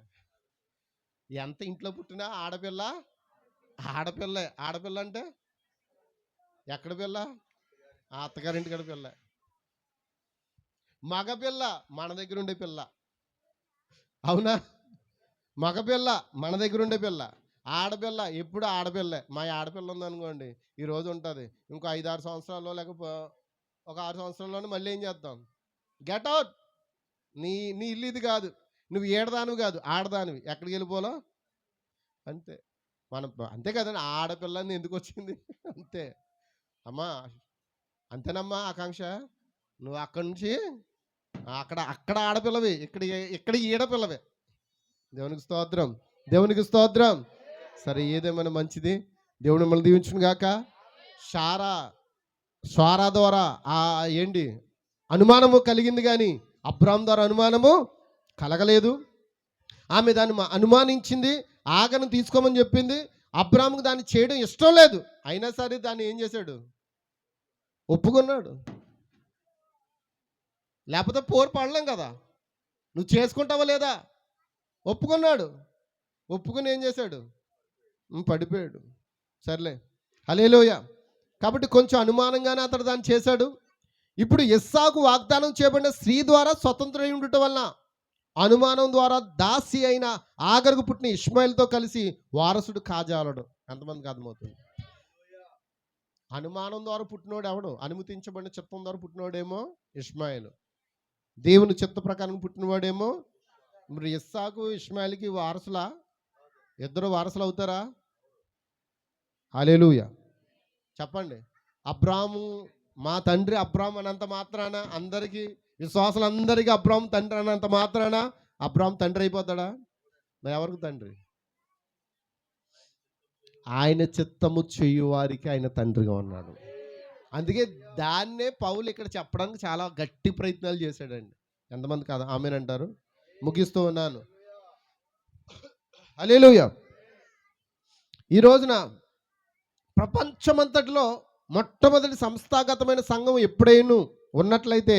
ఎంత ఇంట్లో పుట్టినా ఆడపిల్ల ఆడపిల్లే. ఆడపిల్ల అంటే ఎక్కడ పిల్ల? ఆ అత్తగారింటికాడ పిల్ల. మగపిల్ల మన దగ్గర ఉండే పిల్ల. అవునా? మగపిల్ల మన దగ్గర ఉండే పిల్ల. ఆడపిల్ల ఎప్పుడు ఆడపిల్లే. మా ఆడపిల్ల ఉందనుకోండి, ఈరోజు ఉంటుంది, ఇంకో 5-6 సంవత్సరాల్లో లేకపోతే ఒక 6 సంవత్సరాల్లోనే మళ్ళీ ఏం చేద్దాం? గెట్ అవుట్, నీ ఇల్లు ఇది కాదు, నువ్వు ఏడదానివి కాదు, ఆడదానివి, ఎక్కడికి వెళ్ళిపోలో అంతే. మనం అంతే కదండి. ఆడపిల్లని ఎందుకు వచ్చింది? అంతే అమ్మా, అంతేనమ్మా ఆకాంక్ష. నువ్వు అక్కడి నుంచి అక్కడ ఆడపిల్లవి, ఇక్కడ ఈడపిల్లవే. దేవునికి స్తోత్రం, దేవునికి స్తోత్రం. సరే, ఏదేమైనా మంచిది. దేవుడు మిమ్మల్ని దీవించును గాక. శారా ద్వారా అనుమానము కలిగింది, కానీ అబ్రాహాము ద్వారా అనుమానము కలగలేదు. ఆమె దాన్ని అనుమానించింది, ఆగను తీసుకోమని చెప్పింది. అబ్రాహాముకు దాన్ని చేయడం ఇష్టం లేదు, అయినా సరే దాన్ని ఏం చేశాడు? ఒప్పుకున్నాడు. లేకపోతే పోరు పడలేం కదా. నువ్వు చేసుకుంటావా లేదా? ఒప్పుకున్నాడు. ఒప్పుకుని ఏం చేశాడు? పడిపోయాడు. సర్లే, హల్లెలూయా. కాబట్టి కొంచెం అనుమానంగానే అతడు దాన్ని చేశాడు. ఇప్పుడు ఇస్సాకు వాగ్దానం చేయబడిన స్త్రీ ద్వారా స్వతంత్రమై ఉండటం వలన అనుమానం ద్వారా దాసి అయిన ఆగరుకు పుట్టిన ఇష్మాయిల్తో కలిసి వారసుడు కాజాలడు. ఎంతమందికి అర్థమవుతుంది? అనుమానం ద్వారా పుట్టినోడు ఎవడు? అనుమతించబడిన చిత్తం ద్వారా పుట్టినోడేమో ఇష్మాయిల్, దేవుని చిత్త ప్రకారం పుట్టినవాడేమో. మరి ఇస్సాకు ఇష్మాయిల్కి వారసులా? ఇద్దరు వారసులు అవుతారా? హల్లెలూయా. చెప్పండి. అబ్రాము మా తండ్రి అబ్రాము అనంత మాత్రాన అందరికీ, విశ్వాసులందరికీ అబ్రాము తండ్రి అనంత మాత్రాన అబ్రాము తండ్రి అయిపోతాడా? మరి ఎవరికి తండ్రి? ఆయన చిత్తము చేయువారికి ఆయన తండ్రిగా ఉన్నాడు. అందుకే దాన్నే పౌలు ఇక్కడ చెప్పడానికి చాలా గట్టి ప్రయత్నాలు చేశాడండి. ఎంతమంది కాదు ఆమేనంటారు? ముగిస్తూ ఉన్నాను. హల్లెలూయా. ఈ రోజున ప్రపంచమంతటిలో మొట్టమొదటి సంస్థాగతమైన సంఘం ఎప్పుడైనా ఉన్నట్లయితే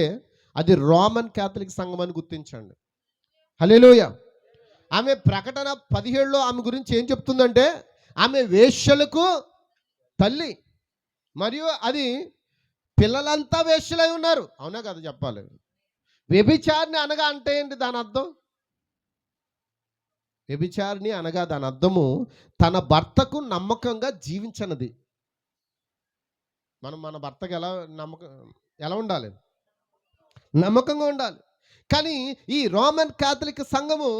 అది రోమన్ క్యాథలిక్ సంఘం అని గుర్తించండి. హల్లెలూయా. ఆమె ప్రకటన 17లో ఆమె గురించి ఏం చెప్తుందంటే, ఆమె వేశ్యలకు తల్లి, మరియు అది పిల్లలంతా వేశ్యలై ఉన్నారు. అవునా కదా? చెప్పాలి. వ్యభిచారిణి అనగా అంటే ఏంటి దాని అర్థం? వ్యభిచారిణి అనగా దాని అర్థము తన భర్తకు నమ్మకంగా జీవించనది. మనం మన భర్తకు ఎలా ఉండాలి? నమ్మకంగా ఉండాలి. కానీ ఈ రోమన్ క్యాథలిక్ సంఘము,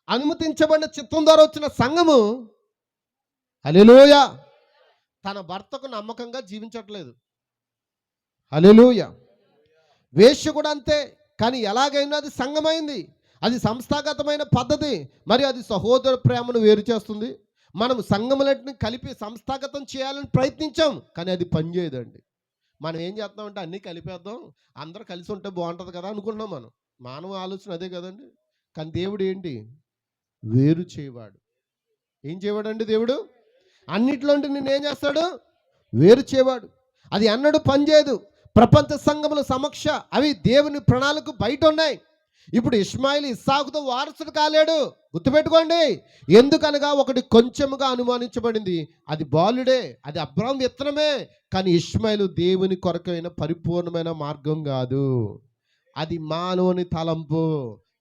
అనుమతించబడిన చిత్తం ద్వారా వచ్చిన సంఘము, హల్లెలూయా, తన భర్తకు నమ్మకంగా జీవించట్లేదు. హల్లెలూయా. వేశ్య కూడా అంతే. కానీ ఎలాగైనా అది సంఘమైంది, అది సంస్థాగతమైన పద్ధతి, మరి అది సహోదర ప్రేమను వేరు చేస్తుంది. మనం సంఘములన్నింటిని కలిపి సంస్థాగతం చేయాలని ప్రయత్నించాం, కానీ అది పనిచేయదండి. మనం ఏం చేస్తామంటే అన్నీ కలిపేద్దాం, అందరూ కలిసి ఉంటే బాగుంటుంది కదా అనుకుంటున్నాం. మానవ ఆలోచన అదే కదండి. కానీ దేవుడు ఏంటి? వేరు చేయవాడు. ఏం చేయవాడండి దేవుడు? అన్నిట్లోంటి నిన్నేం చేస్తాడు? వేరు చేయవాడు. అది అన్నడు పనిచేయదు. ప్రపంచ సంఘముల సమక్ష అవి దేవుని ప్రణాళికకు బయట ఉన్నాయి. ఇప్పుడు ఇష్మాయిల్ ఇస్సాకుతో వారసుడు కాలేడు, గుర్తుపెట్టుకోండి. ఎందుకనగా ఒకటి కొంచెముగా అనుమానించబడింది, అది బాలుడే, అది అబ్రాహాము విత్తనమే. కానీ ఇష్మాయిల్ దేవుని కొరకైన పరిపూర్ణమైన మార్గం కాదు, అది మానవుని తలంపు.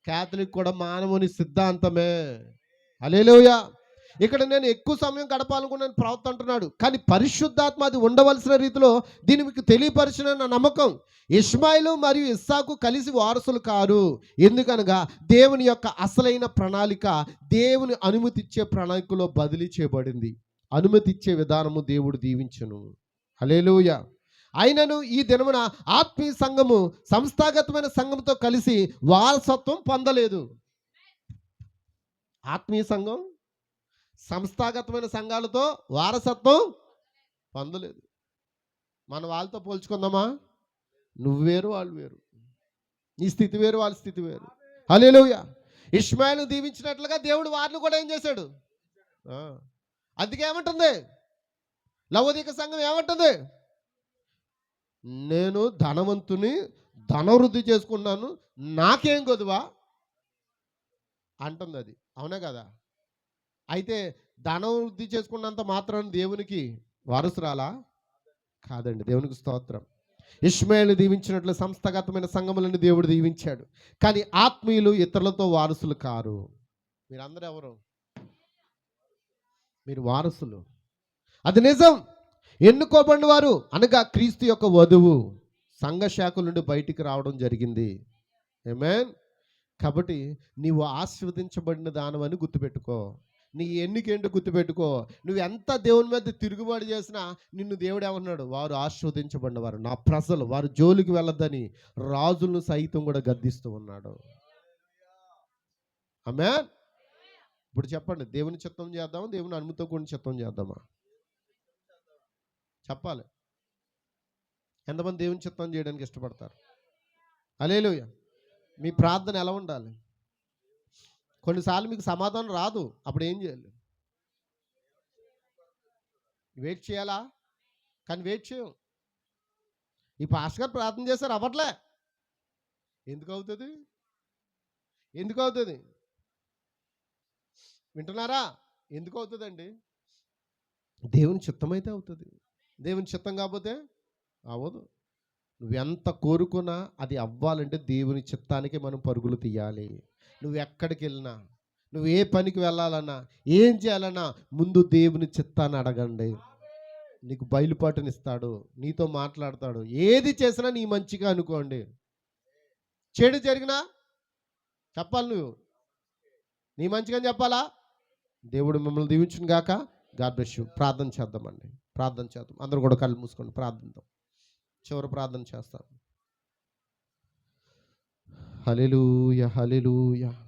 క్యాథలిక్ కూడా మానవుని సిద్ధాంతమే. హల్లెలూయా. ఇక్కడ నేను ఎక్కువ సమయం గడపాలనుకున్నాను ప్రవక్త అంటున్నాడు, కానీ పరిశుద్ధాత్మ అది ఉండవలసిన రీతిలో దీన్ని మీకు తెలియపరిచిన నా నమ్మకం. ఇష్మాయిలు మరియు ఇస్సాకు కలిసి వారసులు కారు. ఎందుకనగా దేవుని యొక్క అసలైన ప్రణాళిక దేవుని అనుమతి ఇచ్చే ప్రణాళికలో బదిలీ చేయబడింది. అనుమతి ఇచ్చే విధానము దేవుడు దీవించును. హల్లెలూయా. అయినను ఈ దినమున ఆత్మీయ సంఘము సంస్థాగతమైన సంఘంతో కలిసి వారసత్వం పొందలేదు. ఆత్మీయ సంఘం సంస్థాగతమైన సంఘాలతో వారసత్వం పొందలేదు. మన వాళ్ళతో పోల్చుకుందామా? నువ్వు వేరు, వాళ్ళు వేరు. నీ స్థితి వేరు, వాళ్ళ స్థితి వేరు. హల్లెలూయా. ఇష్మాయిలు దీవించినట్లుగా దేవుడు వారిని కూడా ఏం చేశాడు? అందుకే ఏమంటుంది లవోదిక సంఘం? ఏమంటుంది? నేను ధనవంతుని, ధనవృద్ధి చేసుకున్నాను, నాకేం కొదువా అంటుంది. అది అవునా కదా? అయితే ధనం వృద్ధి చేసుకున్నంత మాత్రాన్ని దేవునికి వారసురాలా? కాదండి. దేవునికి స్తోత్రం. ఇష్మాయిలు దీవించినట్లు సంస్థాగతమైన సంఘములను దేవుడు దీవించాడు, కానీ ఆత్మీయులు ఇతరులతో వారసులు కారు. మీరందరూ ఎవరు? మీరు వారసులు. అది నిజం. ఎన్నుకోబడిన వారు అనగా క్రీస్తు యొక్క వధువు సంఘ శాఖల నుండి బయటికి రావడం జరిగింది. ఆమేన్. కాబట్టి నీవు ఆశీర్వదించబడిన దానవని గుర్తుపెట్టుకో. నీ ఎన్నికేంటో గుర్తుపెట్టుకో. నువ్వు ఎంత దేవుని మీద తిరుగుబాటు చేసినా నిన్ను దేవుడు ఏమన్నాడు? వారు ఆశీర్వదించబడిన వారు, నా ప్రజలు, వారు జోలికి వెళ్ళొద్దని రాజులను సైతం కూడా గద్దిస్తూ ఉన్నాడు. ఆమేన్. ఇప్పుడు చెప్పండి, దేవుని చిత్తం చేద్దామా, దేవుని అనుమతితో కూడిన చిత్తం చేద్దామా? చెప్పాలి. ఎంతమంది దేవుని చిత్తం చేయడానికి ఇష్టపడతారు? హల్లెలూయా. మీ ప్రార్థన ఎలా ఉండాలి? కొన్నిసార్లు మీకు సమాధానం రాదు, అప్పుడు ఏం చేయాలి? వెయిట్ చేయాలా? కానీ వెయిట్ చేయం. ఈ పాస్టర్ గారు ప్రార్థన చేశారు, అవ్వట్లే. ఎందుకు అవుతుంది? ఎందుకు అవుతుంది? వింటున్నారా? ఎందుకు అవుతుందండి? దేవుని చిత్తమైతే అవుతుంది. దేవుని చిత్తం కాకపోతే అవ్వదు. నువ్వెంత కోరుకున్నా అది అవ్వాలంటే దేవుని చిత్తానికి మనం పరుగులు తీయాలి. నువ్వు ఎక్కడికి వెళ్ళినా, నువ్వు ఏ పనికి వెళ్ళాలన్నా, ఏం చేయాలన్నా ముందు దేవుని చిత్తాన్ని అడగండి. నీకు బయలుపాటునిస్తాడు, నీతో మాట్లాడతాడు. ఏది చేసినా నీ మంచిగా అనుకోండి. చెడు జరిగినా చెప్పాలి, నువ్వు నీ మంచిగా చెప్పాలా? దేవుడు మిమ్మల్ని దీవించును గాక. God bless you. ప్రార్థన చేద్దామండి. ప్రార్థన చేద్దాం. అందరూ కూడా కళ్ళు మూసుకోండి, ప్రార్థిద్దాం. చివరి ప్రార్థన చేస్తాం. హల్లెలూయా, హల్లెలూయా.